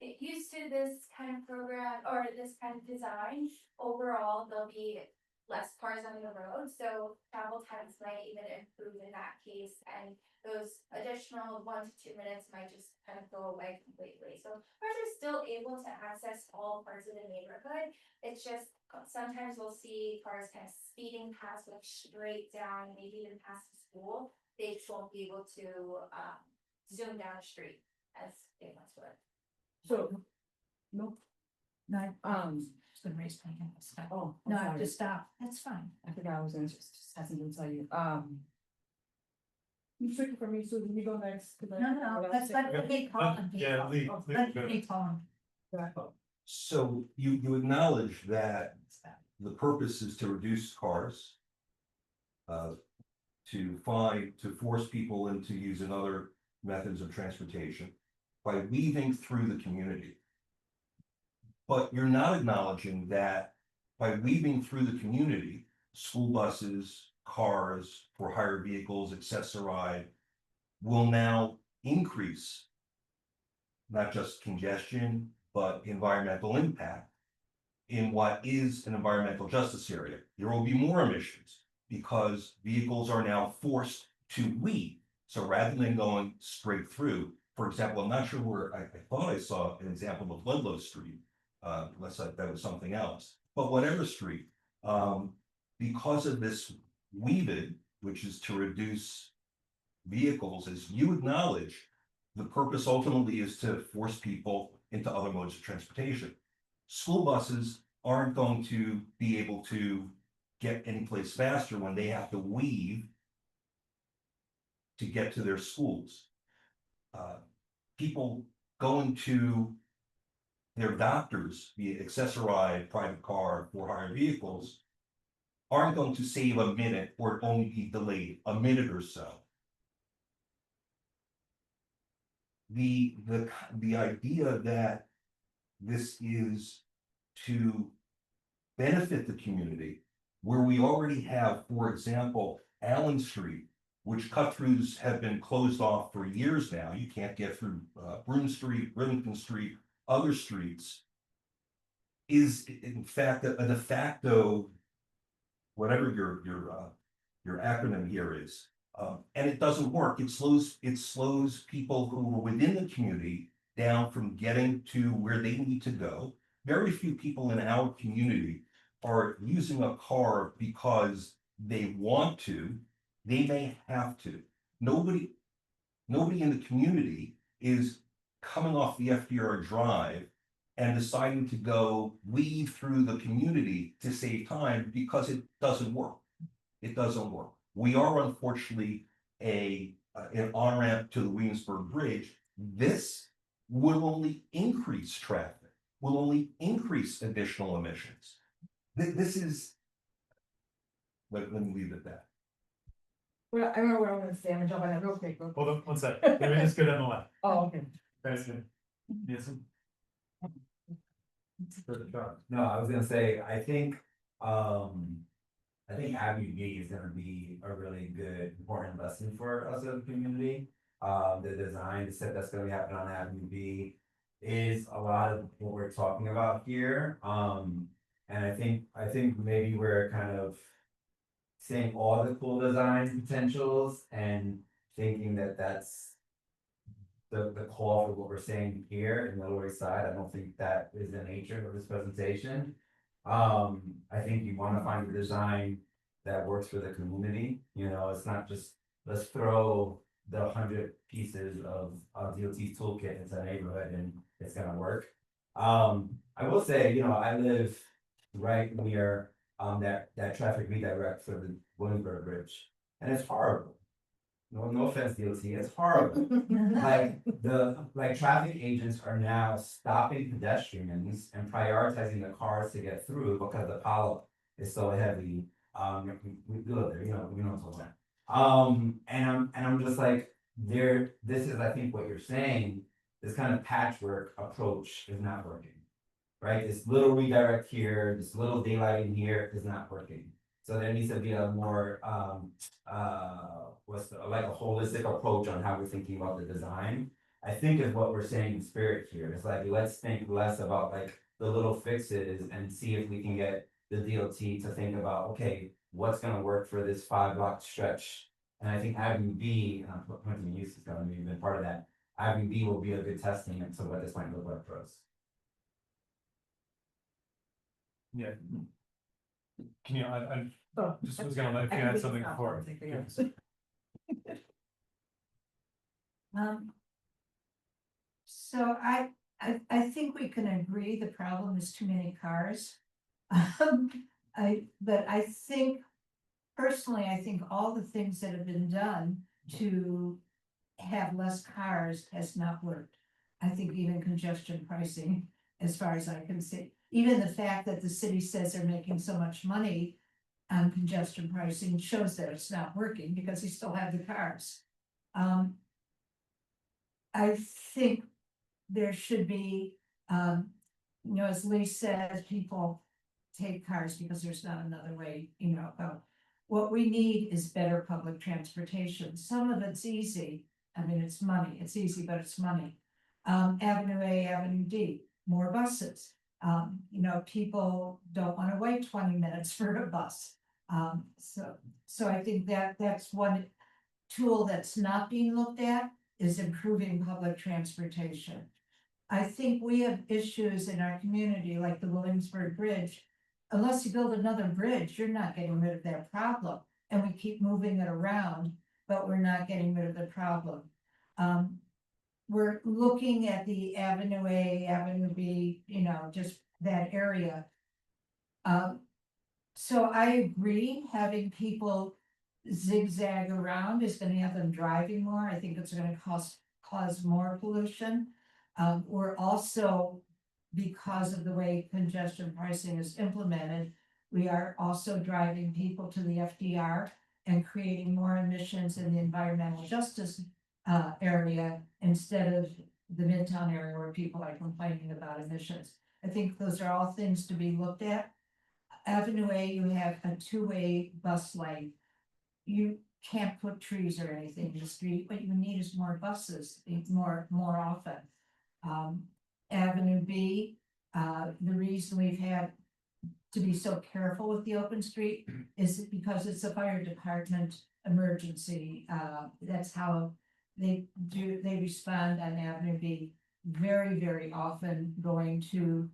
get used to this kind of program or this kind of design, overall, there'll be less cars on the road, so travel times might even improve in that case, and those additional 1 to 2 minutes might just kind of go away completely. So cars are still able to access all parts of the neighborhood. It's just sometimes we'll see cars kind of speeding past, like straight down, maybe even past the school. They just won't be able to zoom down the street as they once would. So, no, gonna raise my hand. Stop. Oh, No, I'm sorry. just stop. That's fine. I forgot I was gonna just have something to tell you. You took it from me, Susan, you go next. 'cause I- No, let's let me call him. Yeah, Lee, Let go. me call him. So you acknowledge that the purpose is to reduce cars. To force people into using other methods of transportation by weaving through the community. But you're not acknowledging that by weaving through the community, school buses, cars, for hire vehicles, accessorized, will now increase not just congestion, but environmental impact in what is an environmental justice area. There will be more emissions because vehicles are now forced to weave. So rather than going straight through, for example, I'm not sure where, I thought I saw an example of Ludlow Street, unless that was something else, but whatever street, because of this weaving, which is to reduce vehicles, as you acknowledge, the purpose ultimately is to force people into other modes of transportation. School buses aren't going to be able to get any place faster when they have to weave to get to their schools. People going to their doctors via accessorized private car or hire vehicles aren't going to save a minute or only be delayed a minute or so. The idea that this is to benefit the community, where we already have, for example, Allen Street, which cut-throughs have been closed off for years now. You can't get through Broome Street, Rivington Street, other streets, is in fact a de facto, whatever your acronym here is. And it doesn't work. It slows people who are within the community down from getting to where they need to go. Very few people in our community are using a car because they want to. They may have to. Nobody in the community is coming off the FDR Drive and deciding to go weave through the community to save time because it doesn't work. It doesn't work. We are unfortunately an on-ramp to the Williamsburg Bridge. This will only increase traffic, will only increase additional emissions. This is, let me leave it at that. Well, I remember what I'm gonna say, I'm gonna jump on that real quick. Hold on one sec. Let me just go down the line. Oh, okay. Yes. No, I was gonna say, I think Avenue B is gonna be a really good, important lesson for us as a community. The design set that's gonna be happening on Avenue B is a lot of what we're talking about here. And I think maybe we're kind of seeing all the cool design potentials and thinking that that's the call for what we're saying here in the Lower East Side. I don't think that is the nature of this presentation. I think you want to find a design that works for the community. You know, it's not just let's throw the 100 pieces of DOT's toolkit into a neighborhood and it's gonna work. I will say, you know, I live right near that traffic redirect for the Williamsburg Bridge, and it's horrible. No offense, DOT, it's horrible. Like traffic agents are now stopping pedestrians and prioritizing the cars to get through because the pileup is so heavy. We live there, you know what's going on. And I'm just like, this is, I think what you're saying, this kind of patchwork approach is not working. Right? This little redirect here, this little daylight in here is not working. So there needs to be a more like a holistic approach on how we're thinking about the design. I think is what we're saying in spirit here. It's like, let's think less about like the little fixes and see if we can get the DOT to think about, okay, what's gonna work for this 5-block stretch. And I think Avenue B, and I'm pointing use is gonna be even part of that. Avenue B will be a good testament to what this might look like for us. Yeah. Can you, I just was gonna let if you had something before. So I think we can agree the problem is too many cars. But I think, personally, I think all the things that have been done to have less cars has not worked. I think even congestion pricing, as far as I can see, even the fact that the city says they're making so much money on congestion pricing shows that it's not working because they still have the cars. I think there should be, as Lee said, people take cars because there's not another way, what we need is better public transportation. Some of it's easy. I mean, it's money. It's easy, but it's money. Avenue A, Avenue D, more buses. People don't want to wait 20 minutes for a bus. So I think that's one tool that's not being looked at is improving public transportation. I think we have issues in our community, like the Williamsburg Bridge. Unless you build another bridge, you're not getting rid of that problem. And we keep moving it around, but we're not getting rid of the problem. We're looking at the Avenue A, Avenue B, just that area. So I agree, having people zigzag around is gonna have them driving more. I think it's gonna cause more pollution. We're also, because of the way congestion pricing is implemented, we are also driving people to the FDR and creating more emissions in the environmental justice area instead of the Midtown area where people are complaining about emissions. I think those are all things to be looked at. Avenue A, you have a two-way bus lane. You can't put trees or anything in the street. What you need is more buses, more often. Avenue B, the reason we've had to be so careful with the open street is because it's a fire department emergency. That's how they respond on Avenue B, very, very often going to,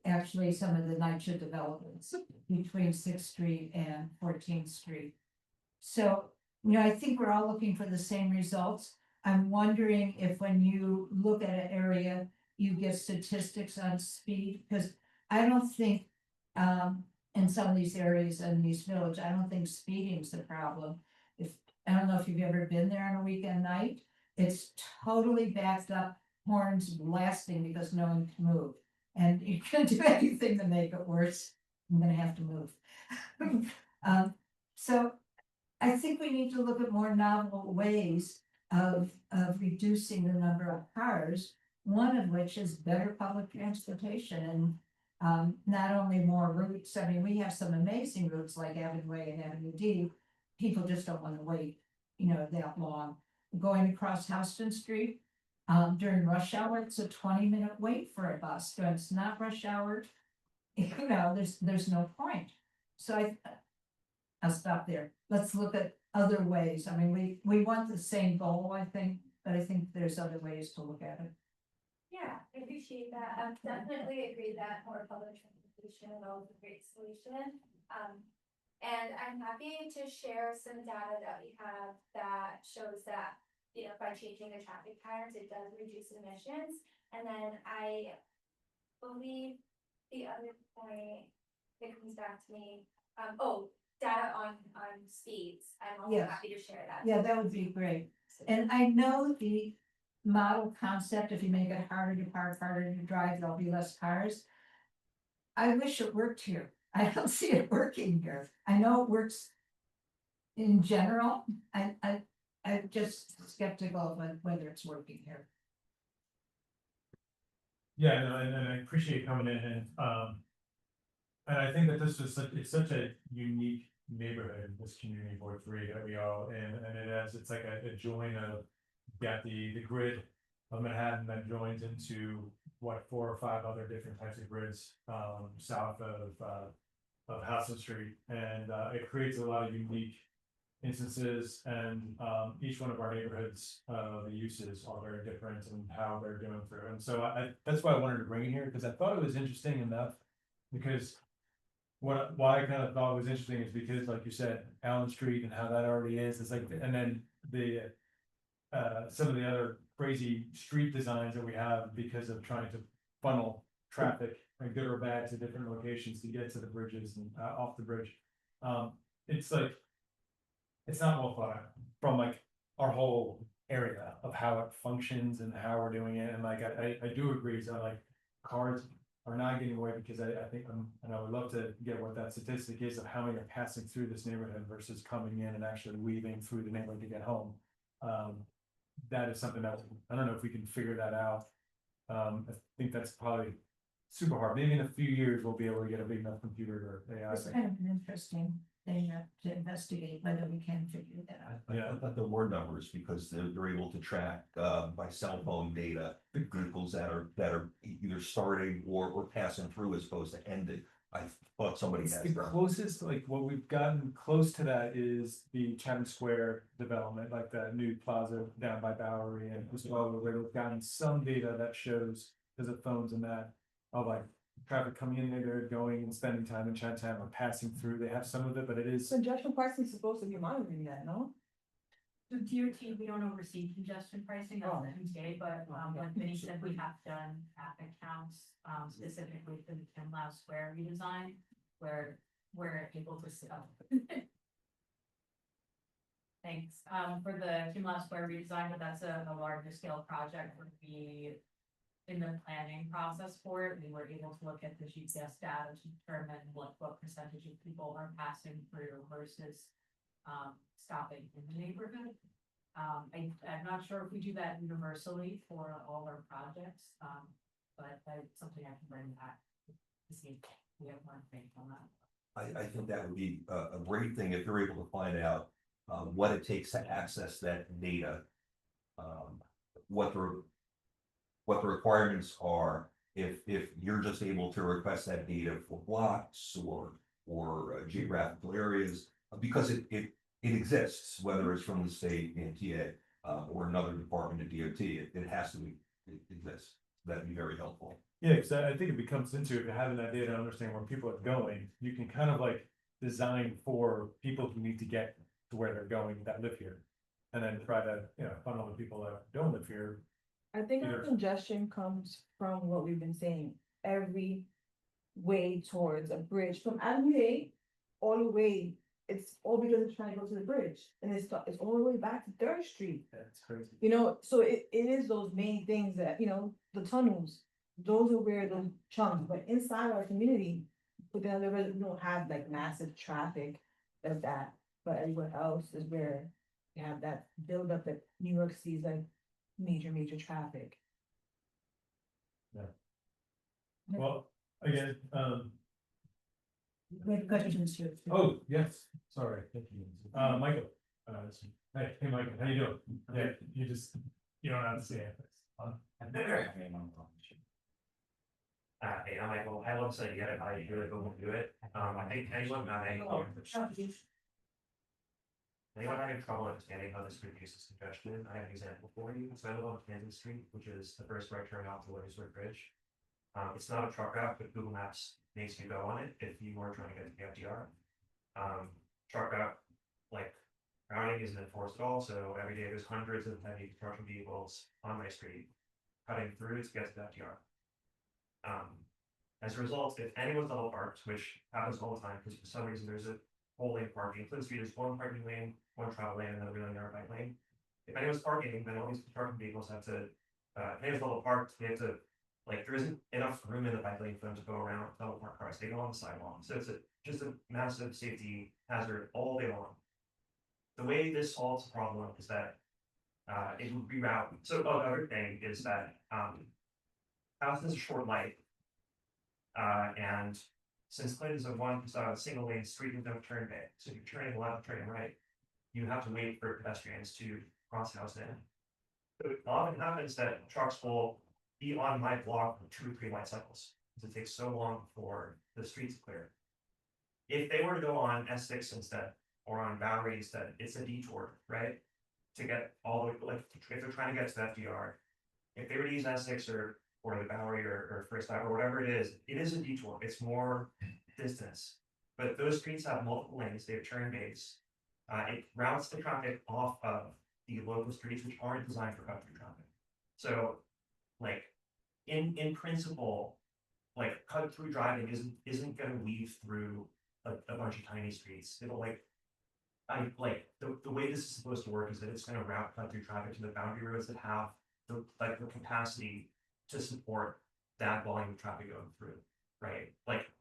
actually some of the night shift developments between 6th Street and 14th Street. So, I think we're all looking for the same results. I'm wondering if when you look at an area, you get statistics on speed, because I don't think, in some of these areas in these villages, I don't think speeding's the problem. I don't know if you've ever been there on a weekend night, it's totally backed up, horns blasting because no one can move. And you can't do anything to make it worse. I'm gonna have to move. So I think we need to look at more novel ways of reducing the number of cars, one of which is better public transportation and not only more routes. I mean, we have some amazing routes like Avenue A and Avenue D. People just don't want to wait, that long. Going across Houston Street, during rush hour, it's a 20-minute wait for a bus. But it's not rush hour, there's no point. So I'll stop there. Let's look at other ways. I mean, we want the same goal, I think, but I think there's other ways to look at it. Yeah, I appreciate that. I definitely agree that more public transportation is always a great solution. And I'm happy to share some data that we have that shows that, by changing the traffic patterns, it does reduce emissions. And then I believe the other point that comes back to me, data on speeds. I'm also Yes. happy to share that. Yeah, that would be great. And I know the model concept, if you make it harder to park, harder to drive, there'll be less cars. I wish it worked here. I don't see it working here. I know it works in general. I'm just skeptical of whether it's working here. Yeah, no, and I appreciate you coming in and I think that it's such a unique neighborhood, this community board 3 that we all in, and it's like a join of, got the grid of Manhattan that joins into 4 or 5 other different types of grids, south of Houston Street, and it creates a lot of unique instances, and each one of our neighborhoods, the uses are very different and how they're doing through. And so that's why I wanted to bring it here, because I thought it was interesting enough, because why I kind of thought it was interesting is because, like you said, Allen Street and how that already is, it's like, and then the some of the other crazy street designs that we have because of trying to funnel traffic good or bad to different locations to get to the bridges and off the bridge. It's like, it's not well thought out from like our whole area of how it functions and how we're doing it. And like, I do agree, so like cars are not getting away because I think, and I would love to get what that statistic is of how many are passing through this neighborhood versus coming in and actually weaving through the neighborhood to get home. That is something that, I don't know if we can figure that out. I think that's probably super hard. Maybe in a few years, we'll be able to get a big enough computer or AI. It's kind of an interesting thing to investigate whether we can figure that out. I thought there were numbers because they're able to track by cell phone data, the vehicles that are either starting or passing through as opposed to ending. I thought somebody It's has the that. closest, like what we've gotten close to that is the Chatham Square development, like that new plaza down by Bowery and as well, where we've gotten some data that shows, because of phones and that, of like traffic coming in there, going and spending time in Chinatown or passing through. They have some of it, but it is. Congestion pricing is supposed to be monitoring that, no? The DOT, we don't oversee congestion pricing, that's Oh. the MTA, but, like Vinny said, we have done traffic counts, specifically for the Kim Lau Square redesign, where we're able to see. Thanks, for the Kim Lau Square redesign, but that's a larger scale project, would be in the planning process for it, we were able to look at the GPS data to determine what percentage of people are passing through versus stopping in the neighborhood. I'm not sure if we do that universally for all our projects, but that's something I can bring back to see if we have more information on that. I think that would be a great thing if you're able to find out what it takes to access that data. What the requirements are, if you're just able to request that data for blocks or geographical areas, because it exists, whether it's from the state, MTA, or another department of DOT, it has to be, it exists. That'd be very helpful. Yeah, because I think it becomes into, if you're having that data, understanding where people are going, you can kind of like design for people who need to get to where they're going that live here. And then try to, funnel the people that don't live here. I think our Either- congestion comes from what we've been saying, every way towards a bridge from Avenue A all the way. It's all because it's trying to go to the bridge and it's all the way back to Third Street. That's crazy. So it is those main things that, the tunnels, those are where the chunks, but inside our community, but then we don't have like massive traffic of that, but everywhere else is where you have that buildup that New York sees like major traffic. Well, again, We have questions here. oh, yes, sorry, thank you. Michael, hey, Michael, how you doing? Yeah, you don't have to say it. Hey, I'm Michael, I love saying, yeah, I really go do it. I think anyone having trouble understanding how this reduces congestion, I have an example for you. So I live on Kansas Street, which is the first right turn off the Williamsburg Bridge. It's not a truck route, but Google Maps makes you go on it if you are trying to get to the FDR. Truck route, like routing isn't enforced at all, so every day there's hundreds of heavy commercial vehicles on my street cutting through to get to the FDR. As a result, if anyone's double parked, which happens all the time, because for some reason there's a whole lane parking, Flint Street is one parking lane, one travel lane, and then a really narrow bike lane. If anyone's parking, then all these parking vehicles have to, if anyone's double parked, they have to, like, there isn't enough room in the bike lane for them to go around double park cars, they go on the sidewalk, so it's just a massive safety hazard all day long. The way this solves the problem is that it would reroute. So the other thing is that house has a short light. And since Clinton is a single lane street with no turn bay, so if you're turning left, turning right, you have to wait for pedestrians to cross house in. So it often happens that trucks will be on my block for 2 or 3 light cycles, because it takes so long for the streets to clear. If they were to go on S6 instead, or on Bowery instead, it's a detour, right? To get all the way, like, if they're trying to get to the FDR, if they were to use S6 or the Bowery or First Ave or whatever it is a detour. It's more distance. But those streets have multiple lanes, they have turn bays. It routes the traffic off of the local streets, which aren't designed for cut-through traffic. So, like, in principle, like cut through driving isn't gonna weave through a bunch of tiny streets. It'll the way this is supposed to work is that it's gonna route cut through traffic to the boundary roads that have the capacity to support that volume of traffic going through, right? Like,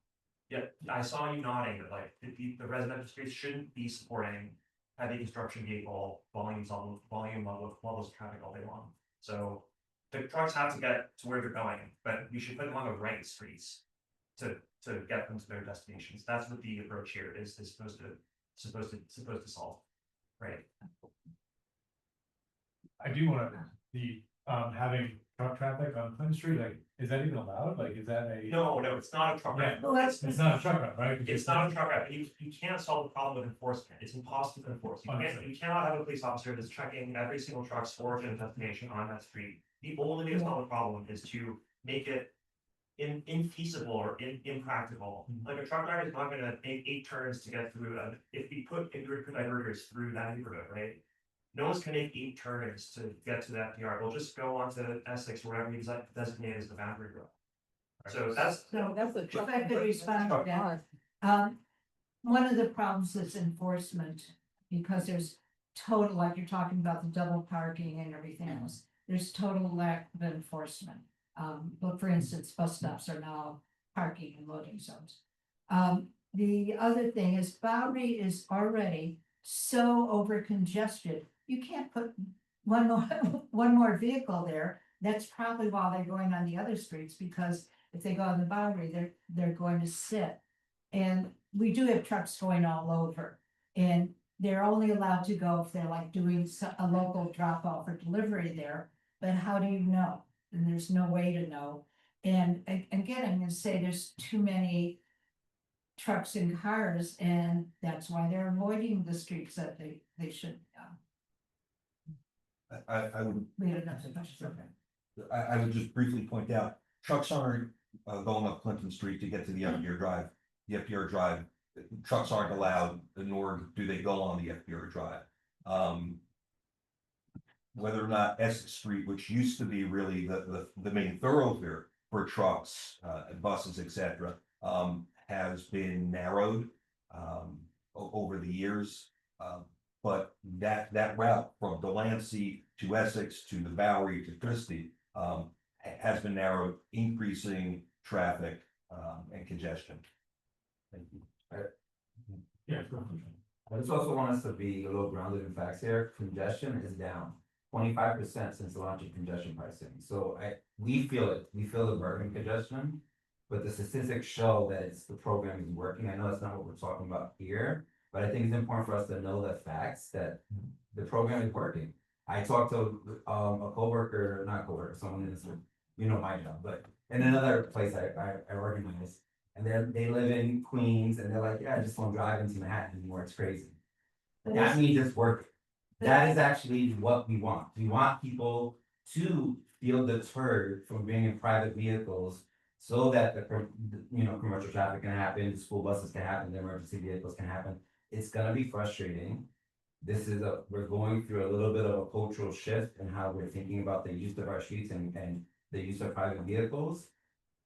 yeah, I saw you nodding that like the residential streets shouldn't be supporting heavy construction vehicle volumes on volume levels of traffic all day long. So the trucks have to get to where they're going, but we should put them on the right streets to get them to their destinations. That's what the approach here is supposed to solve, right? I do want the, having truck traffic on Clinton Street, like, is that even allowed? Like, is that a? No, it's not a truck Yeah, route. it's not a truck route, right? It's not a truck route. You can't solve the problem with enforcement. It's impossible to enforce. You cannot have a police officer that's checking every single truck's origin and destination on that street. The only way to solve the problem is to make it infeasible or impractical. Like a truck driver is not gonna make 8 turns to get through if we put diverters through that neighborhood, right? No one's gonna make 8 turns to get to that PR. They'll just go onto Essex or whatever you designate as the boundary road. So that's If I could respond to that. One of the problems is enforcement, because there's total, like you're talking about the double parking and everything else, there's total lack of enforcement. But for instance, bus stops are now parking and loading zones. The other thing is Bowery is already so over congested, you can't put one more vehicle there. That's probably why they're going on the other streets, because if they go on the Bowery, they're going to sit. And we do have trucks going all over, and they're only allowed to go if they're like doing a local drop off or delivery there. But how do you know? And there's no way to know. And again, I'm gonna say there's too many trucks and cars, and that's why they're avoiding the streets that they should. I would, We had another question. I would just briefly point out, trucks aren't going up Clinton Street to get to the FDR Drive. The FDR Drive, trucks aren't allowed, nor do they go on the FDR Drive. Whether or not Essex Street, which used to be really the main thoroughfare for trucks, buses, etc., has been narrowed over the years. But that route from Delancey to Essex to the Bowery to Christie has been narrowed, increasing traffic and congestion. Thank you. Yeah. I just also want us to be a little grounded in facts here. Congestion is down 25% since the launch of congestion pricing. So we feel it. We feel the burden congestion, but the statistics show that the program is working. I know that's not what we're talking about here, but I think it's important for us to know the facts that the program is working. I talked to a coworker, not coworker, someone in this, my job, but in another place I organize, and they live in Queens, and they're like, yeah, I just won't drive into Manhattan anymore. It's crazy. That means it's working. That is actually what we want. We want people to feel deterred from being in private vehicles, so that the commercial traffic can happen, the school buses can happen, the emergency vehicles can happen. It's gonna be frustrating. We're going through a little bit of a cultural shift in how we're thinking about the use of our streets and the use of private vehicles.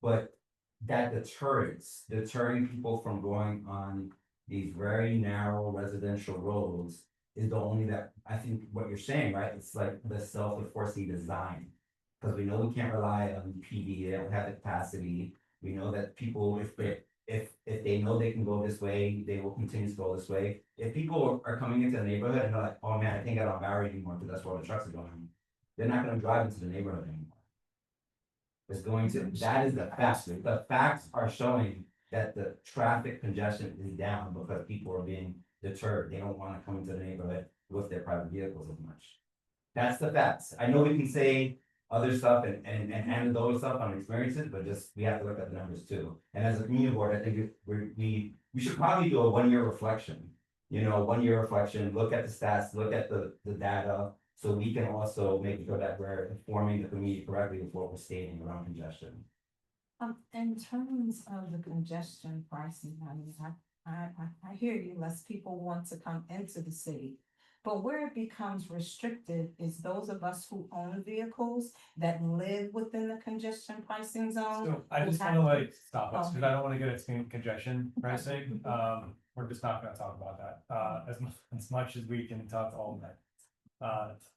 But that deterring people from going on these very narrow residential roads is the only that I think what you're saying, right? It's like the self-enforcing design. Because we know we can't rely on PD, they don't have the capacity. We know that people, if they know they can go this way, they will continue to go this way. If people are coming into the neighborhood and they're like, oh man, I can't get on Bowery anymore because that's where all the trucks are going, they're not gonna drive into the neighborhood anymore. That is the facts. The facts are showing that the traffic congestion is down because people are being deterred. They don't wanna come into the neighborhood with their private vehicles as much. That's the facts. I know we can say other stuff and anecdotal stuff on experiences, but we have to look at the numbers too. And as a community board, I think we should probably do a 1-year reflection. 1-year reflection, look at the stats, look at the data, so we can also make sure that we're informing the community correctly with what we're stating around congestion. In terms of the congestion pricing, I mean, I hear you, less people want to come into the city. But where it becomes restricted is those of us who own vehicles that live within the congestion pricing zone. So I just wanna like stop us, cause I don't wanna get into congestion pricing, we're just not gonna talk about that, as much as we can talk all night.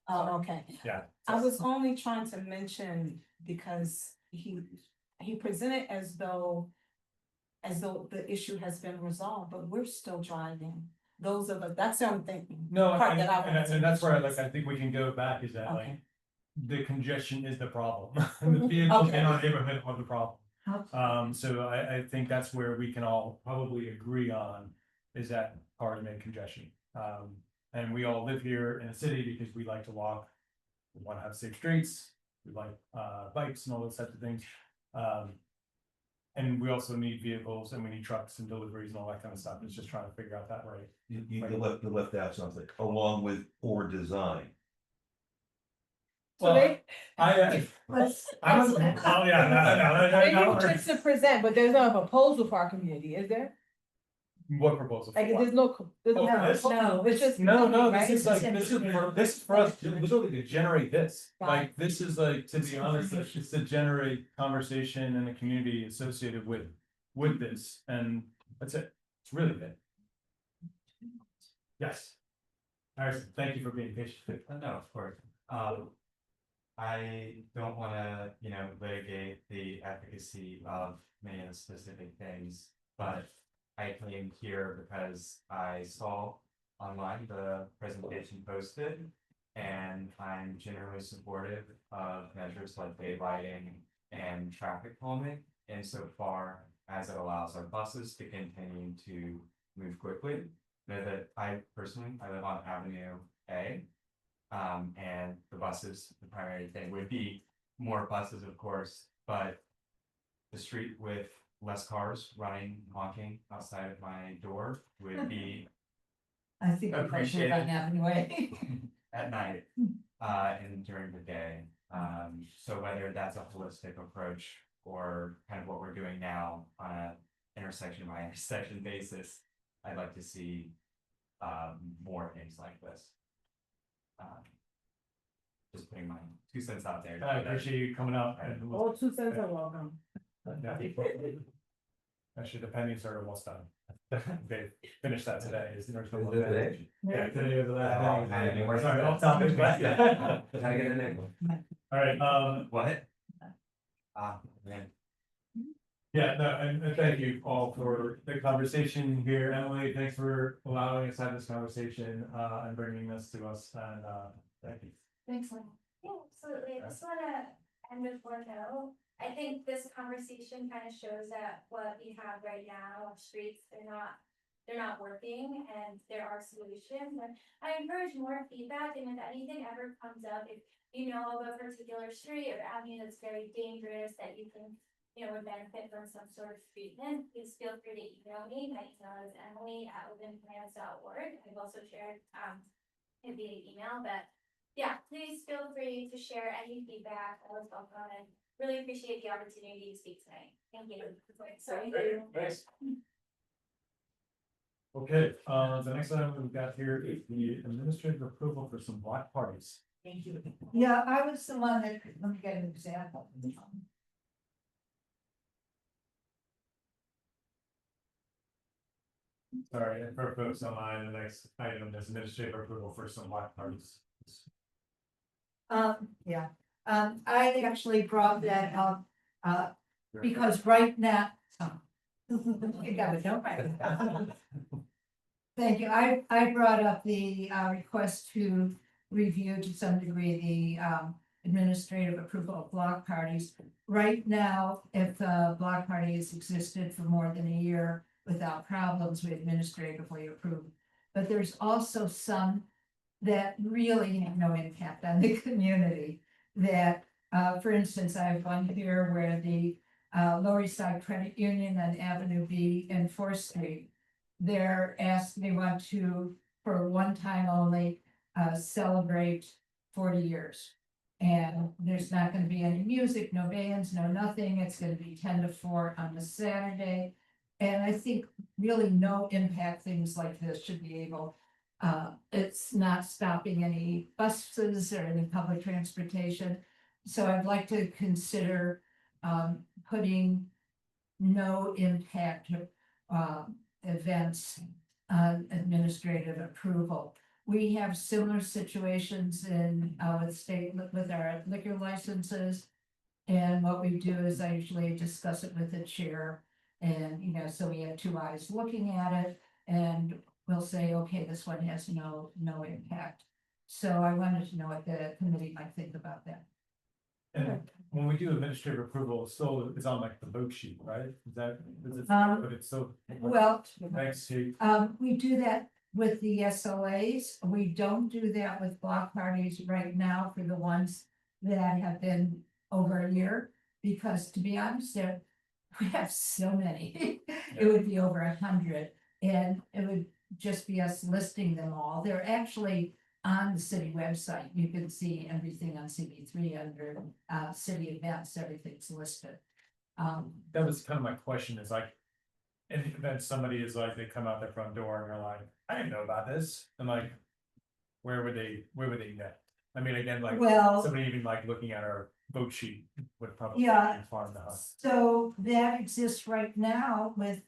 Oh, okay. Yeah. I was only trying to mention because he presented as though the issue has been resolved, but we're still driving. Those of us, that's the only thing. No, part and, that I wanted to and that's where mention. I think we can go back is that like, Okay. the congestion is the problem. The vehicles in our neighborhood are the problem. Okay. So I think that's where we can all probably agree on, is that part of congestion. And we all live here in a city because we like to walk, we wanna have safe streets, we like, bikes and all those types of things. And we also need vehicles and we need trucks and deliveries and all that kind of stuff, it's just trying to figure out that right. You left out something, along with poor design. So Well, I was, oh yeah, They need tricks to present, but there's no proposal for our community, is there? what proposal? Like, for what? there's no, there's Oh, no, this? no, it's just. No, right? this is like, this is for us, literally to generate this, like, this is like, to be honest, it's just to generate conversation and a community associated with this, and that's it, it's really good. Yes. Harrison, thank you for being patient. No, of course. I don't wanna, litigate the efficacy of many of the specific things, but I came here because I saw online the presentation posted. And I'm generally supportive of measures like daylighting and traffic calming insofar as it allows our buses to continue to move quickly. Know that I live on Avenue A. And the buses, the primary thing would be more buses, of course, but the street with less cars running, honking outside of my door would be I think. appreciated. Anyway. At night, and during the day. So whether that's a holistic approach or kind of what we're doing now on a intersection by intersection basis, I'd like to see more things like this. Just putting my 2 cents out there. I appreciate you coming out and. All 2 cents are welcome. Actually, the pennies are almost done. They finished that today. Is there no more Today? pennies? Yeah, today is the last Oh, penny. man, we're Sorry, off topic, but. Gotta get a nickel. All right, What? Man. yeah, no, and thank you all for the conversation here. Emily, thanks for allowing us to have this conversation, and bringing this to us, and, thank you. Thanks, Lynn. Yeah, absolutely. I just wanna end with one note. I think this conversation kind of shows that what we have right now, our streets, they're not working and there are solutions. And I encourage more feedback, and if anything ever comes up, if you know of a particular street or avenue that's very dangerous that you can, would benefit from some sort of treatment, please feel free to email me. My email is emily@urbanplans.org. I've also shared it via email, but yeah, please feel free to share any feedback. I was welcome and really appreciate the opportunity to speak tonight. Thank you. Sorry. Thanks. Okay, the next item we've got here is the administrative approval for some block parties. Thank you. Yeah, I was the one that, let me get an example. Sorry, and for folks online, the next item is administrative approval for some block parties. Yeah, I actually brought that up, because right now. You got it, don't write it down. Thank you. I brought up the request to review to some degree the administrative approval of block parties. Right now, if the block party has existed for more than a year without problems, we administratively approve. But there's also some that really have no impact on the community. That, for instance, I have one here where the Lower East Side Credit Union on Avenue B and 4th Street, they want to, for one time only, celebrate 40 years. And there's not going to be any music, no bands, no nothing. It's going to be 10 to 4 on the Saturday. And I think really no impact things like this should be able It's not stopping any buses or any public transportation. So I'd like to consider, putting no impact, events on administrative approval. We have similar situations in, with state, with our liquor licenses. And what we do is I usually discuss it with the chair. And, you know, so we have two eyes looking at it and we'll say, okay, this one has no impact. So I wanted to know what the committee might think about that. And when we do administrative approval, it's on like the vote sheet, right? Is it, but it's still. Well, Thanks, Chief. we do that with the SLAs. We don't do that with block parties right now for the ones that have been over a year. Because to be honest, we have so many. It would be over 100 and it would just be us listing them all. They're actually on the city website. You can see everything on CB3 under city events, everything's listed. That was kind of my question is like, in the event somebody is like, they come out their front door and they're like, I didn't know about this. And like, where would they know? I mean, again, like, Well, somebody even like looking at our vote sheet would probably. Yeah. Inform us. So that exists right now with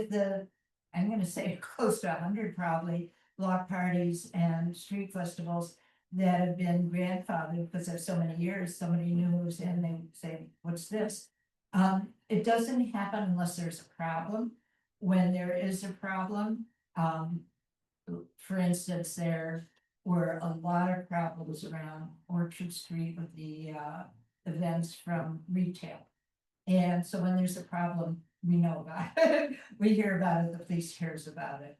the, I'm gonna say close to 100 probably, block parties and street festivals that have been grandfathered because of so many years, somebody new moves in, they say, what's this? It doesn't happen unless there's a problem. When there is a problem, for instance, there were a lot of problems around Orchard Street with the events from retail. And so when there's a problem, we know about it. We hear about it, the police hears about it.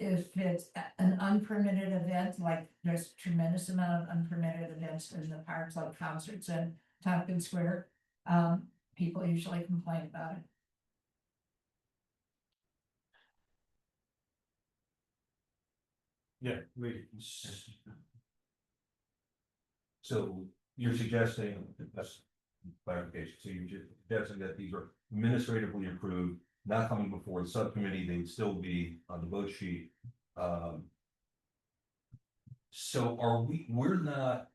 If it's an unpermitted event, like there's a tremendous amount of unpermitted events in the parks, like concerts in Tompkins Square, people usually complain about it. Yeah, So you're suggesting, that's clarification, so you're suggesting that these are administratively approved, not coming before the subcommittee, they'd still be on the vote sheet. So we're not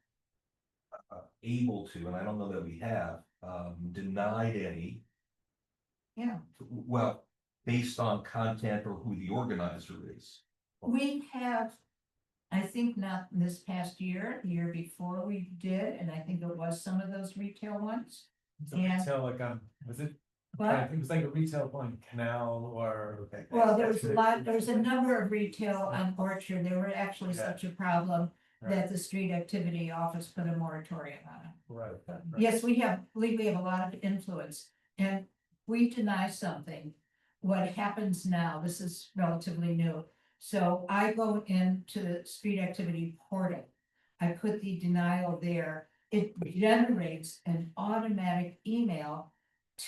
able to, and I don't know that we have, denied any. Yeah. Well, based on content or who the organizer is. We have, I think not this past year, the year before we did, and I think it was some of those retail ones. So Yeah. retail, like, was it? I But, think it was like a retail on Canal or. well, there was a number of retail on Orchard. They were actually Yeah. such a problem Right. that the street activity office put a moratorium on it. Right. Yes, believe we have a lot of influence, and we deny something. What happens now, this is relatively new, so I go into the street activity portal. I put the denial there, it generates an automatic email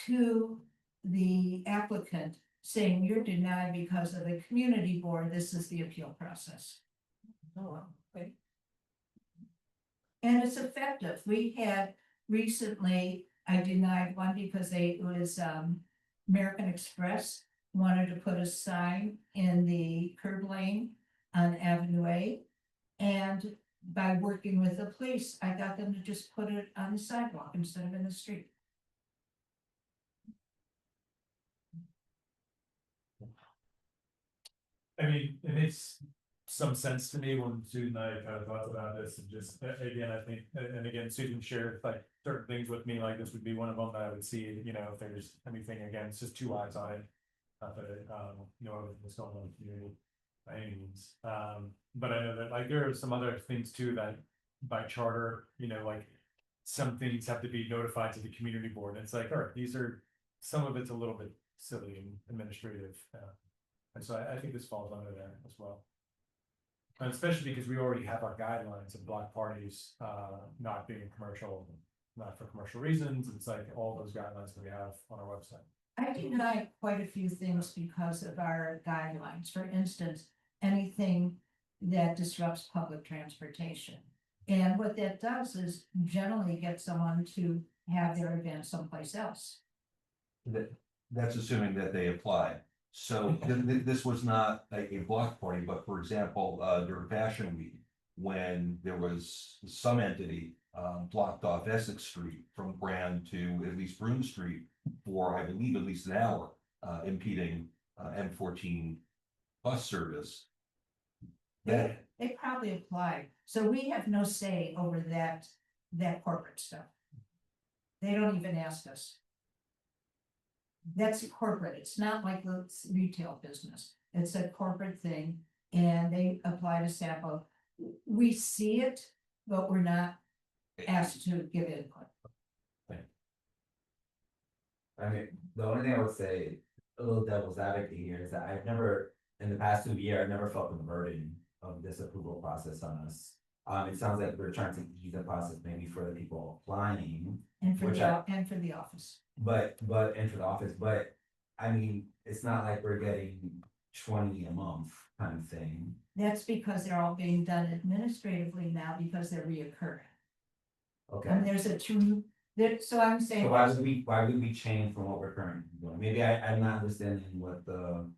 to the applicant saying you're denied because of the community board, this is the appeal process. Oh, okay. And it's effective. We had recently, I denied one because it was American Express wanted to put a sign in the curb lane on Avenue A. And by working with the police, I got them to just put it on the sidewalk instead of in the street. I mean, it makes some sense to me when Susan and I kind of thought about this and just, again, I think, and again, Susan shared like certain things with me, like this would be one of them that I would see, you know, if there's anything, again, it's just two eyes on it. Not that it, you know, everything that's going on in the community by any means. But I know that like there are some other things too that by charter, you know, like some things have to be notified to the community board. And it's like, all right, these are, some of it's a little bit silly and administrative. And so I think this falls under there as well. And especially because we already have our guidelines of block parties, not being commercial, not for commercial reasons. It's like all those guidelines that we have on our website. I deny quite a few things because of our guidelines. For instance, anything that disrupts public transportation. And what that does is generally get someone to have their event someplace else. That's assuming that they apply. So this was not a block party, but for example, during Fashion Week, when there was some entity blocked off Essex Street from Grand to at least Broome Street for, I believe, at least an hour, impeding M14 bus service. That, They probably apply, so we have no say over that corporate stuff. They don't even ask us. That's corporate, it's not like the retail business, it's a corporate thing, and they apply to sample. We see it, but we're not asked to give input. I mean, the only thing I would say, a little devil's advocate here, is that I've never, in the past 2 years, I've never felt the burden of this approval process on us. It sounds like we're trying to ease the process maybe for the people applying, And for Which and for the office. but, enter the office, but, I mean, it's not like we're getting 20 a month kind of thing. That's because they're all being done administratively now because they're reoccurring. Okay. And there's a true, so I'm saying. So why would we change from what we're currently doing? Maybe I'm not understanding what the.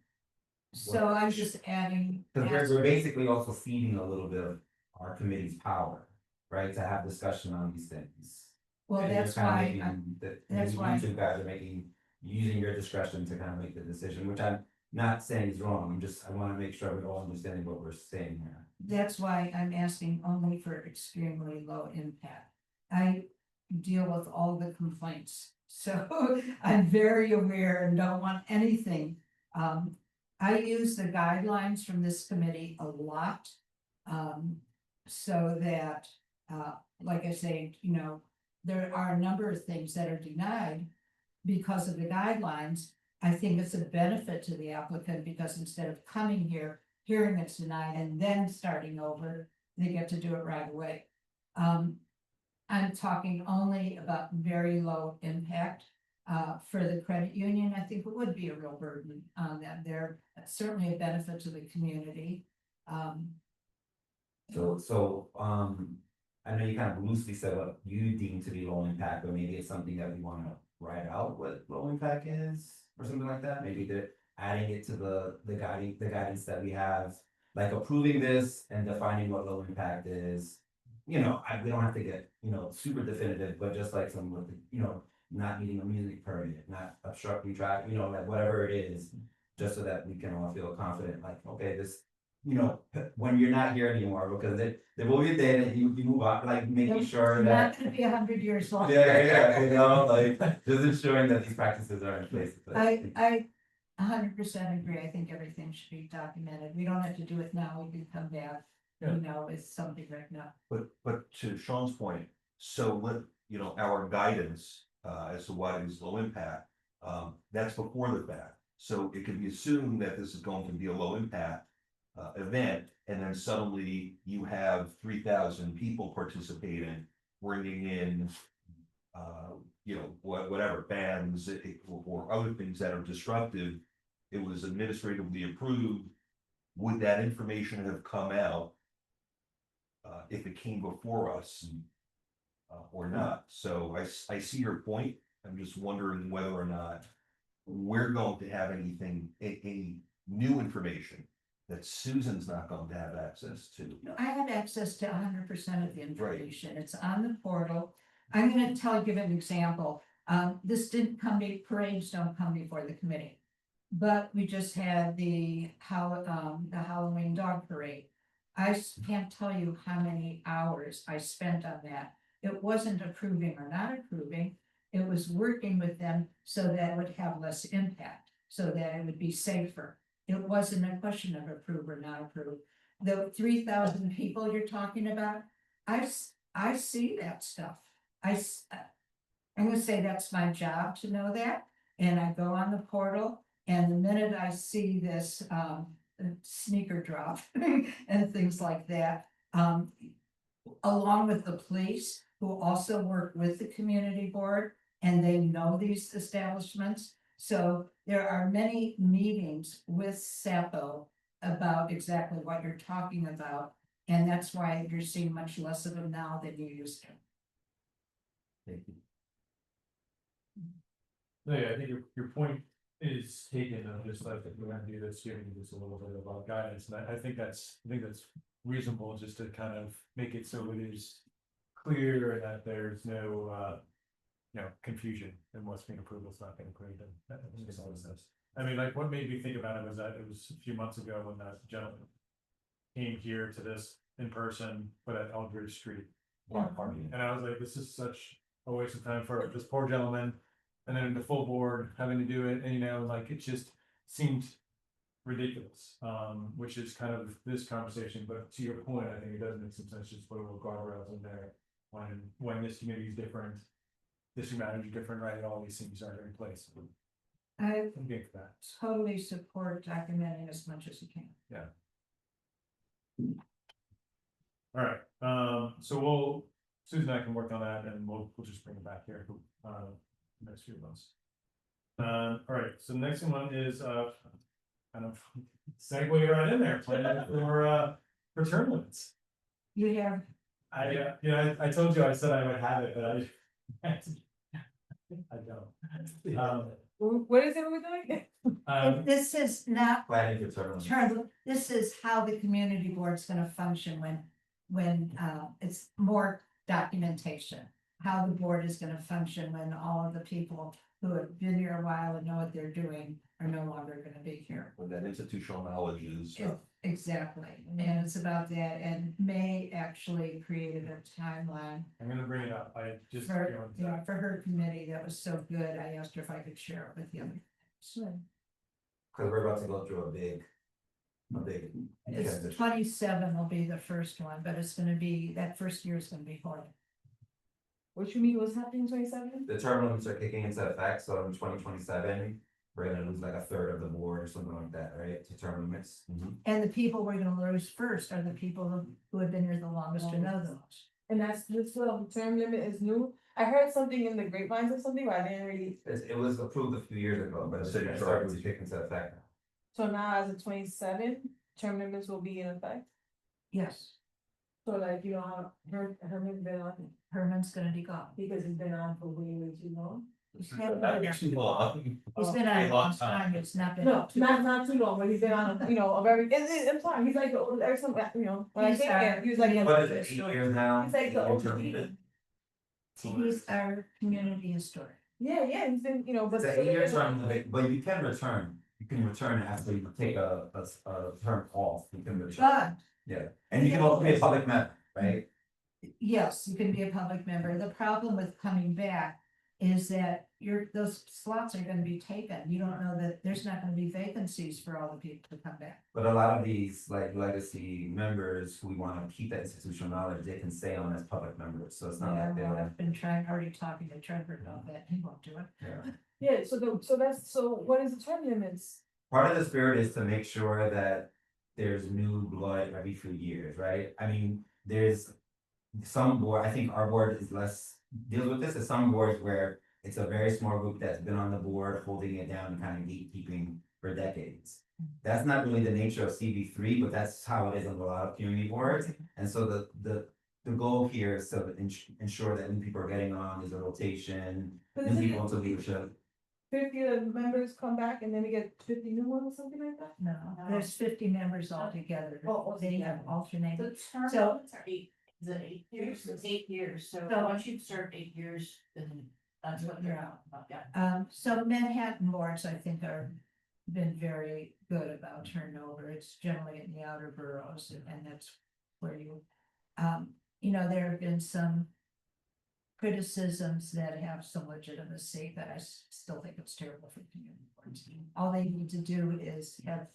So I'm just adding. Because we're basically also ceding a little bit of our committee's power, right, to have discussion on these things. Well, And that's you're kinda why, making that's you why- two guys are using your discretion to kind of make the decision, which I'm not saying is wrong, I wanna make sure we're all understanding what we're saying here. that's why I'm asking only for extremely low impact. I deal with all the complaints, so I'm very aware and don't want anything. I use the guidelines from this committee a lot. So that, like I say, you know, there are a number of things that are denied because of the guidelines. I think it's a benefit to the applicant because instead of coming here, hearing it's denied and then starting over, they get to do it right away. I'm talking only about very low impact. For the credit union, I think it would be a real burden on them. They're certainly a benefit to the community. So, I know you kind of loosely said what you deem to be low impact, but maybe it's something that we wanna write out what low impact is, or something like that, maybe adding it to the guidance that we have, like approving this and defining what low impact is. You know, we don't have to get, super definitive, but just like some with, not needing a music permit, not obstructing traffic, like whatever it is. Just so that we can all feel confident, like, okay, this, when you're not here anymore, because there will be a day that you move on, like making sure that. Not gonna be 100 years long. Yeah, like just ensuring that these practices are in place. I 100% agree. I think everything should be documented. We don't have to do it now. We can come back, with something right now. but to Sean's point, so our guidance as to what is low impact, that's before the fact. So it can be assumed that this is going to be a low impact event, and then suddenly you have 3,000 people participating, bringing in whatever bands or other things that are disruptive. It was administratively approved. Would that information have come out if it came before us or not? So I see your point. I'm just wondering whether or not we're going to have any new information that Susan's not going to have access to. I have access to 100% of the information. It's on the portal. I'm gonna give an example. This didn't parades don't come before the committee. But we just had the Halloween dog parade. I can't tell you how many hours I spent on that. It wasn't approving or not approving. It was working with them so that it would have less impact, so that it would be safer. It wasn't a question of approve or not approve. The 3,000 people you're talking about, I see that stuff. I'm gonna say that's my job to know that. And I go on the portal, and the minute I see this sneaker drop and things like that, along with the police who also work with the community board, and they know these establishments. So there are many meetings with SAPO about exactly what you're talking about. And that's why you're seeing much less of them now than you used to. Thank you. No, yeah, I think your point is taken of just like, if we're gonna do this, giving you just a little bit of guidance, and I think that's reasonable, just to kind of make it so it is clear and that there's no, confusion in what's being approved, what's not being approved, and that makes a lot of sense. I mean, like, what made me think about it was that it was a few months ago when that gentleman came here to this in person, but at Eldridge Street block party, and I was like, this is such a waste of time for this poor gentleman. And then the full board having to do it, and like, it just seemed ridiculous, which is kind of this conversation, but to your point, I think it does make some sense, just put a little guardrails in there. When this committee is different, this matter is different, right, all these things are in place. I I'm good for that. totally support documenting as much as you can. All right, so Susan and I can work on that, and we'll just bring it back here, next few months. All right, so the next one is, kind of segue right in there, planning for term limits. You have, I told you, I said I would have it, but I don't. What is it we're doing? this is not Planning for term. this is how the community board's gonna function when it's more documentation. How the board is gonna function when all of the people who have been here a while and know what they're doing are no longer gonna be here. When that institutional knowledge is. Exactly, and it's about that, and May actually created a timeline I'm gonna bring it up, I just. for, for her committee. That was so good. I asked her if I could share it with you. Sure. Cause we're about to go through a big. It's transition. 27 will be the first one, but it's gonna be, that first year is gonna be hard. What you mean, what's happening 27? The term limits are kicking into effect, so in 2027, we're gonna lose like a third of the board or something like that, right, to term limits. And the people we're gonna lose first are the people who have been here the longest or know the most. And that's this term limit is new. I heard something in the grapevines or something, but I didn't really. It was approved a few years ago, but it's starting to kick into effect. So now as of 27, term limits will be in effect. Yes, So like, you know, how Herman's been on, Herman's gonna be gone. because he's been on for way too long. He's been That on makes me laugh. a long time. It's not been. No, not too long, but he's been on, a very, I'm sorry, he's like, every time, when I He's came here, he was like. What is it, 8 years now? He's like the Term OG. limit? He's our community historian. Yeah, he's been, but. It's an 8-year term limit, but you can return. You can return after you take a term off. You can return. But Yeah, and you can also be a public member, right? yes, you can be a public member. The problem with coming back is that those slots are gonna be taken. You don't know that there's not gonna be vacancies for all the people to come back. But a lot of these like legacy members who want to keep that institutional knowledge, they can stay on as public members, so it's not Yeah, like well, they're. I've been already talking to Trevor about that. He won't do it. Yeah. Yeah, so what is the term limits? Part of the spirit is to make sure that there's new blood every few years, right? I mean, there's some board, I think our board is less, deals with this, as some boards where it's a very small group that's been on the board, holding it down and kind of gatekeeping for decades. That's not really the nature of CB3, but that's how it is in a lot of community boards. And so the goal here is to ensure that new people are getting on, there's a rotation, new people into leadership. 50 of the members come back and then we get 50 new ones or something like that? No, there's 50 members altogether. Oh, They have The alternated. term So- limits are 8, is it 8 years? It's 8 years, so So- once you've served 8 years, then that's what they're talking about, yeah. So Manhattan boards, I think, are been very good about turnover. It's generally in the outer boroughs, and that's where there have been some criticisms that have some legitimacy, but I still think it's terrible for community boards. All they need to do is have.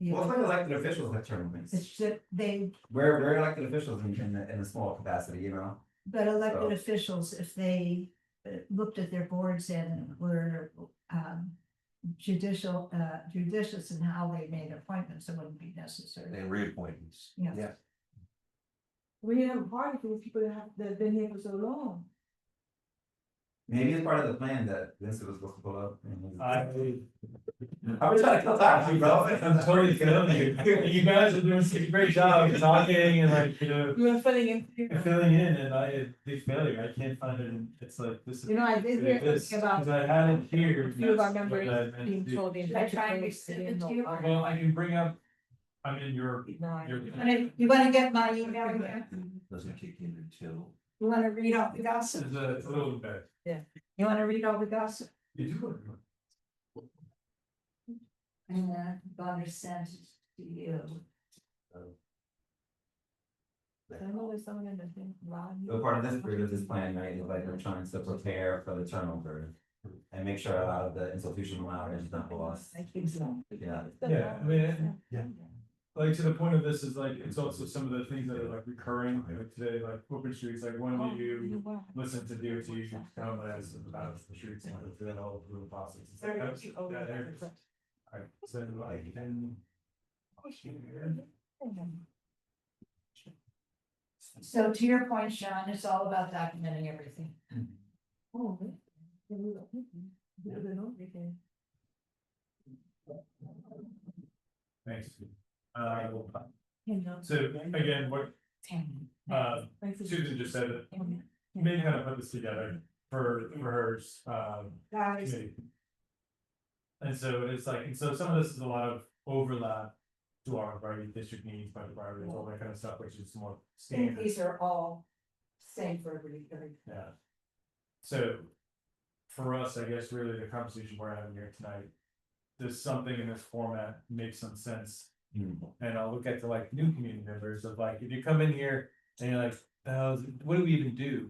Most like elected officials have term limits. It's just We're elected officials in a small capacity, you know? but elected So- officials, if they looked at their boards and were judicious in how they made appointments, it wouldn't be necessary. And reappointments. Yeah. We have a party for the people that have been here for so long. Maybe it's part of the plan that this was supposed to pull up. I was trying to come back to you, bro. I'm totally feeling you. You guys are doing such a great job talking and like, You were filling in. filling in and the failure, I can't find it. It's like, this is. You know, I did hear this, something about 'cause I had it here. a few of our that's what I members meant being to do. told the Should I try and entire city resend it and to you? no- Well, I can bring up, I mean, your. You wanna get my email here? Doesn't kick in until. You wanna read all the gossip? It's a little bit. You wanna read all the gossip? You do. And Bonner sent it to you. I know there's someone in the thing, Ron. So part of this period of this plan, right, is like we're trying to prepare for the turnover. And make sure a lot of the institutional knowledge is not lost. Yeah. Yeah, I mean, like to the point of this is like, it's also some of the things that are like recurring, like today, like open streets, like when do you listen to DOT come as about the streets and then all through the process. It's like, that area. I said like, and. So to your point, Sean, it's all about documenting everything. Thanks. So again, what Susan just said, that maybe kind of put this together for hers, Guys, committee. And so it's like, and so some of this is a lot of overlap to our variety district needs, budget priorities, all that kind of stuff, which is more I think standard, these are all same for everybody. yeah. So for us, I guess really the conversation we're having here tonight, does something in this format make some sense? And I'll look at the like new community members of like, if you come in here and you're like, what do we even do?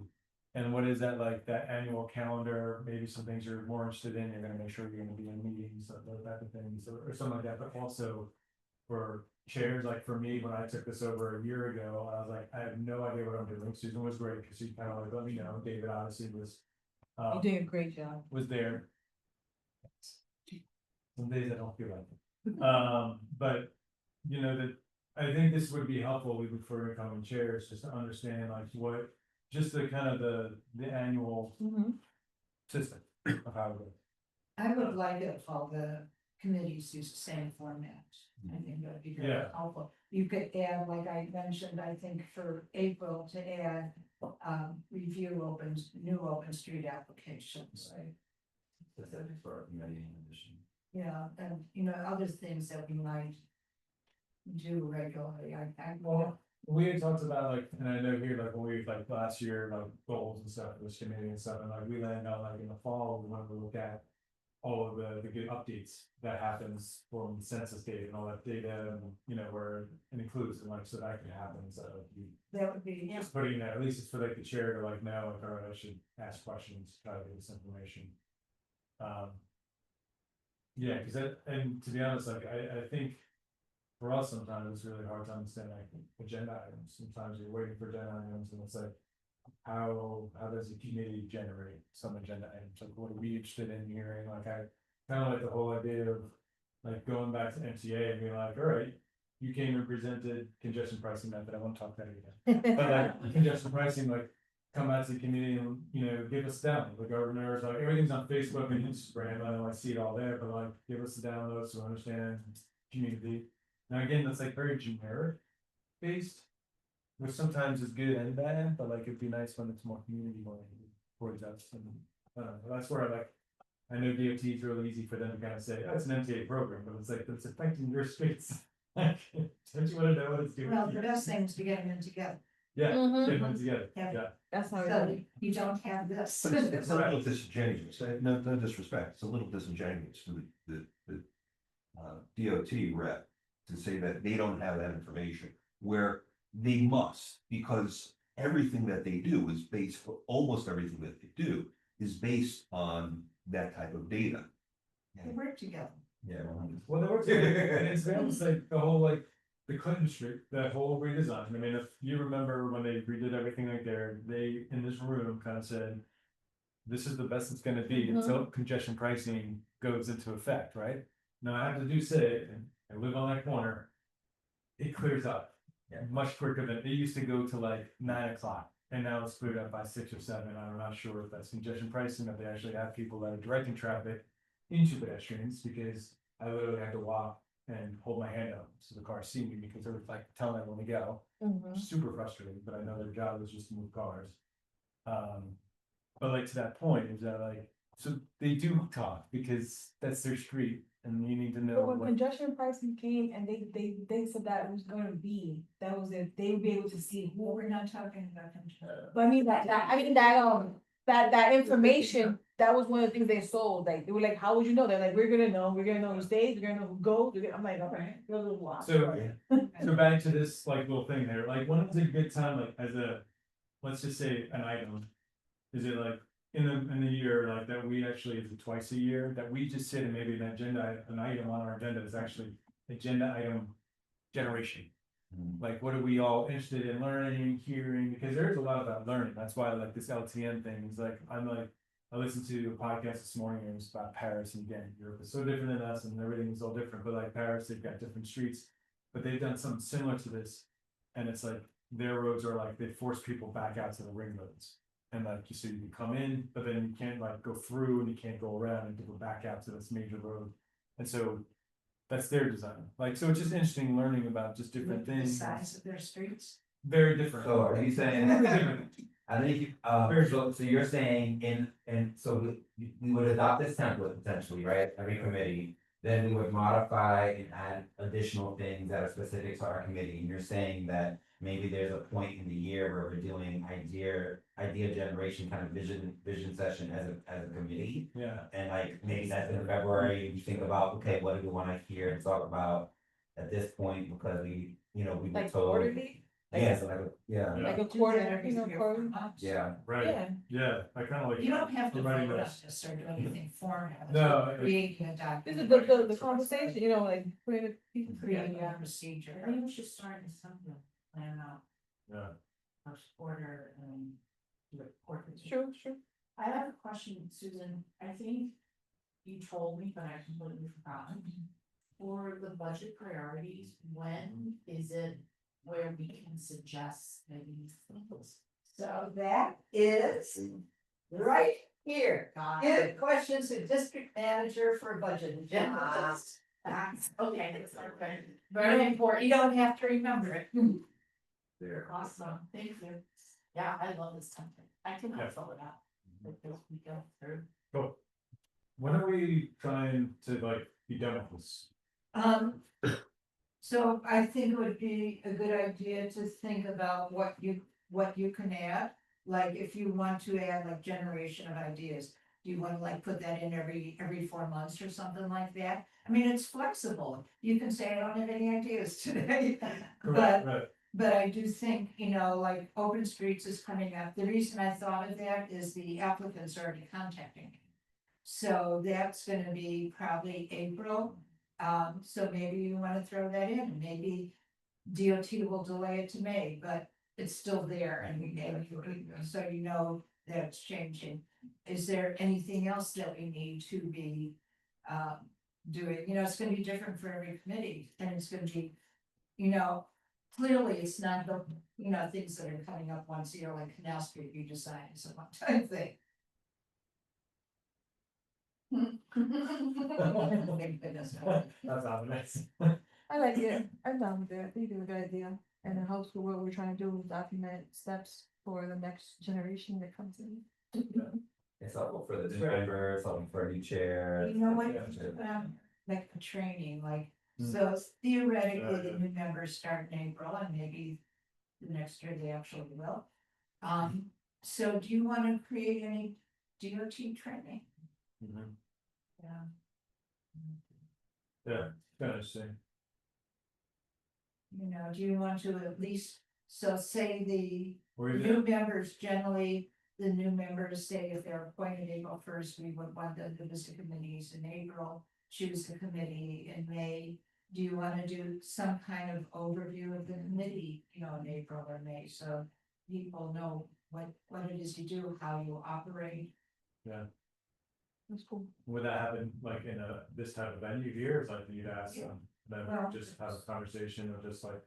And what is that like, that annual calendar, maybe some things you're more interested in, you're gonna make sure you're gonna be in meetings, those type of things, or something like that, but also. For chairs, like for me, when I took this over a year ago, I was like, I have no idea what I'm doing. Susan was great, because she kind of like let me know, David obviously was. You did a great job. Was there. Some days I don't feel like it. But, you know, that, I think this would be helpful even for incoming chairs, just to understand like what, just the kind of the annual system of how it goes. I would like if all the committees use the same format. I think that'd be very Yeah. helpful. You could add, like I mentioned, I think for April to add, review new open street applications, right? Yeah, and you know, other things that we might do regularly, Well, we had talked about like, and I know here, like, when we, like, last year, like, goals and stuff, for this committee and stuff, and like, we landed on like in the fall, we wanted to look at. All of the good updates that happens from census data and all that data, and, you know, where it includes, and like, so that could happen, so. that would be, Just putting that, at least it's for like the chair to like know, like, all right, I should ask questions, try to get this information. Yeah, cause that, and to be honest, like, I think. For us, sometimes it's really hard to understand like agenda items, sometimes you're waiting for agenda items and it's like. How does the committee generate some agenda items, like what are we interested in hearing, like I kind of like the whole idea of. Like going back to MTA and being like, all right, you came and presented congestion pricing method, I won't talk that again. But like congestion pricing, like come out to the community and, you know, give us down, the governor's like, everything's on Facebook and Instagram, I don't like see it all there, but like, give us the downloads to understand community. Now, again, that's like very generic based. Which sometimes is good and bad, but like it'd be nice when it's more community oriented towards us, and that's where I like. I know DOT is really easy for them to kind of say, oh, it's an MTA program, but it's like, it's affecting your streets. Like, don't you wanna know what it's doing? well, the best thing is to get them together. Yeah, get them together, Yeah. yeah. That's how So it you don't have this. But it's a little disingenuous, no disrespect, it's a little disingenuous to the DOT rep to say that they don't have that information, where they must, because everything that they do is based, almost everything that they do is based on that type of data. They work together. Yeah. Well, there was, and it's almost like the whole like, the Clinton Street, that whole redesign, I mean, if you remember when they redid everything like there, they, in this room, kind of said. This is the best it's gonna be until congestion pricing goes into effect, right? Now, I have to do say, and I live on that corner. It clears up. Much quicker than, it used to go to like 9 o'clock And now it's cleared up by 6 or 7. I'm not sure if that's congestion pricing, that they actually have people that are directing traffic into pedestrians, because I literally had to walk and hold my hand up so the cars see me, because they were like telling everyone to go. Super frustrating, but I know their job is just to move cars. But like to that point, is that like, so they do talk because that's their street and you need to know But when what. congestion pricing came and they said that was gonna be, that was it, they would be able to see who. Well, we're not talking about them. But I mean, that information, that was one of the things they sold, like, they were like, how would you know? They're like, we're gonna know who stays, we're gonna know who goes, I'm like, okay. So back to this like little thing there, like when is a good time, like as a, let's just say an item. Is it like in the year, like that we actually, is it twice a year, that we just sit and maybe an agenda, an item on our agenda is actually agenda item generation? Like, what are we all interested in learning, hearing, because there's a lot about learning, that's why I like this LTN thing, is like, I listened to a podcast this morning, and it was about Paris, and again, Europe is so different than us, and everything is all different, but like Paris, they've got different streets. But they've done something similar to this, and it's like, their roads are like, they force people back out to the ring roads. And like, you see, you can come in, but then you can't like go through and you can't go around and go back out to this major road. And so that's their design. Like, so it's just interesting learning about just different The things. size of their streets. Very different. So are you saying, Very different. I think, so you're saying so we would adopt this template potentially, right? Every committee, then we would modify and add additional things that are specific to our committee. And you're saying that maybe there's a point in the year where we're doing idea generation kind of vision session as a committee. Yeah. And like, maybe that's in February, you think about, okay, what do we wanna hear and talk about at this point, because we were Like told. quarterly? Yeah, so like, yeah, Like a quarter, quarter. yeah. Right. Yeah. Yeah, I kind of like. You don't have to vote providing on this. this or do anything formal. No, Creating a This document. is the conversation, like, putting it, people Creating creating, a procedure. I think we should start in something, plan out Yeah. first order and. Report. Sure. I have a question, Susan. I think you told me, but I completely forgotten. For the budget priorities, when is it where we can suggest maybe things? So that is right here. Give questions to district manager for budget agendas. Okay, that's okay. Very important. You don't have to remember it. Awesome, thank you. Yeah, I love this template. I can Yeah. fill it out. Like, as we go through. Cool. When are we trying to like be done with this? So I think it would be a good idea to think about what you can add. Like if you want to add like generation of ideas, do you want to like put that in every 4 months or something like that? I mean, it's flexible. You can say, I don't have any ideas today. Correct, right. But I do think, like Open Streets is coming up. The reason I thought of that is the applicants are already contacting me. So that's gonna be probably April. So maybe you wanna throw that in, and maybe DOT will delay it to May, but it's still there and so you know that it's changing. Is there anything else that we need to be doing? It's gonna be different for every committee, and it's gonna be, clearly it's not the, things that are coming up once a year, like Canal Street redesign is a one-time thing. That's obvious. I like it, I'm down with it, I think it's a good idea, and it helps with what we're trying to do, document steps for the next generation that comes in. It's helpful for the new members, helpful for a new chair. You know what, Yeah. like a training, like, so theoretically, the new members start in April, and maybe the next year they actually will. So do you wanna create any DOT training? Mhm. Yeah. Yeah, kind of interesting. Do you want to at least, so say the Or even- new members, generally, the new members say if they're appointed April 1st, we would want them to visit committees in April, choose the committee in May. Do you want to do some kind of overview of the committee, in April or May, so people know what it is you do, how you operate? Yeah. That's cool. Would that happen like in this type of venue here, is like you'd ask them, then Well, just have a conversation or just like.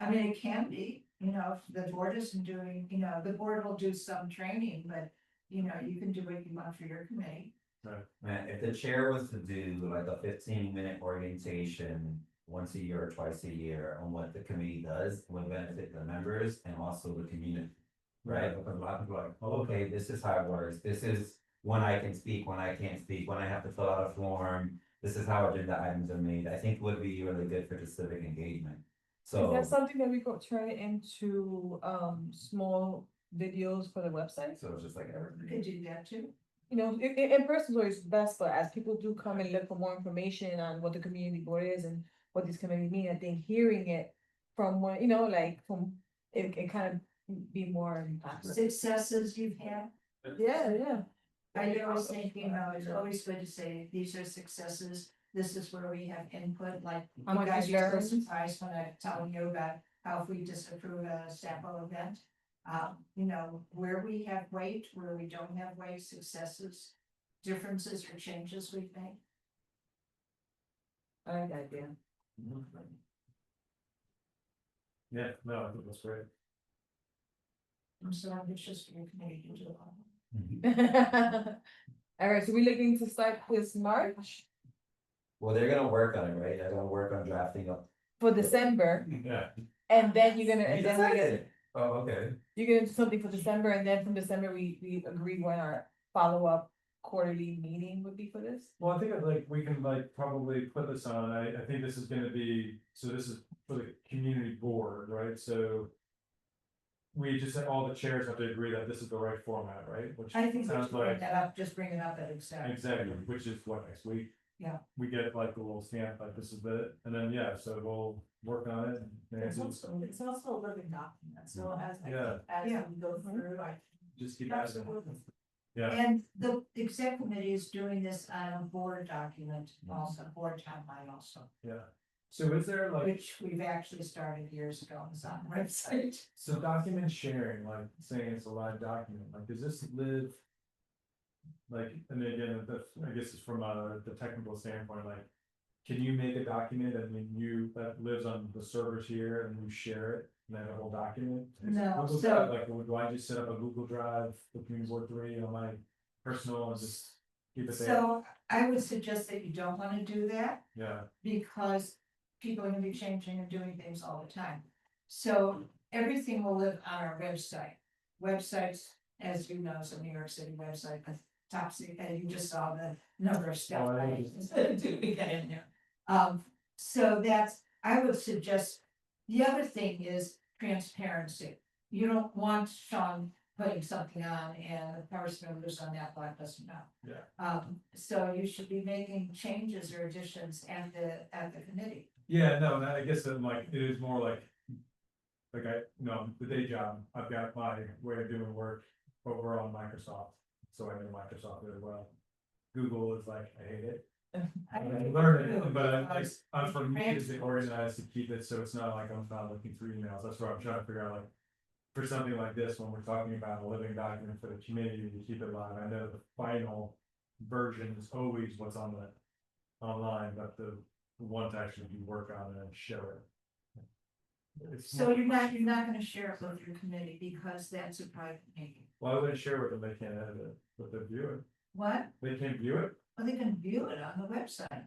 I mean, it can be, you know, if the board isn't doing, you know, the board will do some training, but, you know, you can do what you want for your committee. Man, if the chair was to do like a 15-minute orientation once a year or twice a year on what the committee does, would benefit the members and also the community. Right, because a lot of people are like, oh, okay, this is how it works, this is when I can speak, when I can't speak, when I have to fill out a form. This is how agenda items are made, I think would be really good for the civic engagement. Is So, that something that we could turn into, small videos for the website? so it's just like You everything. could do that too. You know, in person is always best, but as people do come and look for more information on what the community board is and what these committees mean, I think hearing it from one, you know, like from, it kind of be more impactful. Successes you've had. Yeah. I always think, you know, it's always good to say, these are successes, this is where we have input, like. How You much guys you are so learned. surprised when I tell you about how if we disapprove a sample event. You know, where we have weight, where we don't have weight, successes, differences or changes we've made. I like that idea. Yeah, no, I think that's great. I'm so ambitious for your committee to do all. All right, so we're looking to start this March Well, they're gonna work on it, right? They're gonna work on drafting up. for December, Yeah. and then you're gonna, and You then we get, decided. Oh, okay. you're gonna do something for December, and then from December, we agree when our follow-up quarterly meeting would be for this? Well, I think we can probably put this on, I think this is gonna be, so this is for the community board, right, so. We just, all the chairs have to agree that this is the right format, right, which I think we sounds should bring like, that up, just bring it up at exact. exactly, which is what, next week? Yeah. We get like a little stamp, like this is it, and then, yeah, so we'll work on it. and It's Nancy's- also a living document, so Yeah. as Yeah. we go through, I. Just keep adding. Absolutely. Yeah, And the exec committee is doing this on a board document, also board timeline also, yeah, so is there which we've actually started years ago, it's on the website. so document sharing, like saying it's a live document, like, does this live? Like, and again, I guess it's from the technical standpoint, like. Can you make a document and then that lives on the servers here and you share it, and then a whole document? No, Google so- Drive, like, do I just set up a Google Drive, the Community Board 3 on my personal and just keep it there? So I would suggest that you don't wanna do that, Yeah, because people are gonna be changing and doing things all the time. So everything will live on our website. Websites, as you know, is a New York City website, the top secret, and you just saw the number of stuff. Oh, I I just- do we get in there. So I would suggest, the other thing is transparency. You don't want Sean putting something on and the first members on that block doesn't know. yeah. So you should be making changes or additions at the committee. Yeah, no, and I guess I'm like, it is more like. The day job, I've got my way of doing work over on Microsoft, so I know Microsoft really well. Google is like, I hate it. I learned it, but I'm for me to stay organized to keep it, so it's not like I'm not looking through emails, that's what I'm trying to figure out, like. For something like this, when we're talking about a living document for the community to keep it live, I know the final version is always what's on the. Online, but the one to actually do work on it and show it. It's So more- you're not gonna share it with your committee because that's a private meeting. Why would I share with them? They can't edit it, but they view it. What? They can't view it? Well, they can view it on the website.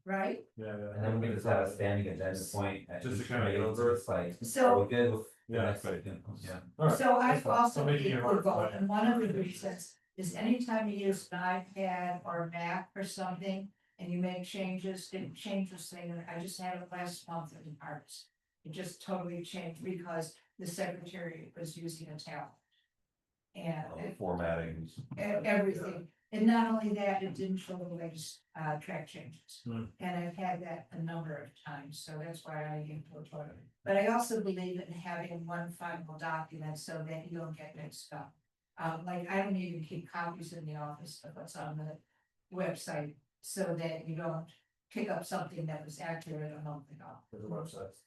Right? Yeah, yeah. And then we just have a standing agenda point. at Just to each kinda go committee, over it. it's like, So- are we good with the Yeah. next item? Yeah. All right, So that's I've fine. also I'm making it hard, vote, but- and one of the reasons is anytime you use an iPad or a Mac or something. And you make changes, it changes things, I just had it last month in Arts. It just totally changed because the secretary was using a tablet. And Formatting. everything, and not only that, it didn't show the latest track changes. Hmm. And I've had that a number of times, so that's why I input it. But I also believe in having one final document so that you don't get mixed up. Like I don't even keep copies in the office of what's on the website, so that you don't pick up something that was accurate a month ago. For the websites.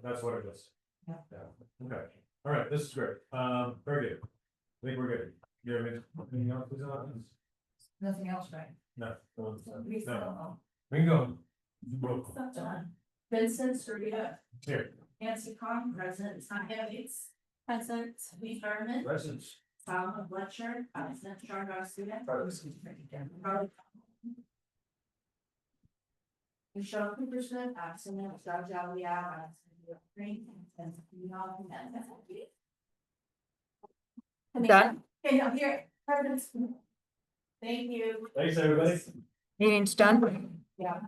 That's what it is. Yeah. Yeah, okay, all right, this is great, very good. I think we're good. You have anything else? Nothing else, right? No. We No. still, We can go. John. Vincent Sarita. Here. Nancy Kong, President, Sonia Bates. Present. Lee Thurman. Presence. Solomon Fletcher, absent. Sean Garcia. Michelle Coopersmith, absent. Doug Javier, absent. Done. Okay, I'm here. Thank you. Thanks, everybody. Meeting's done. Yeah.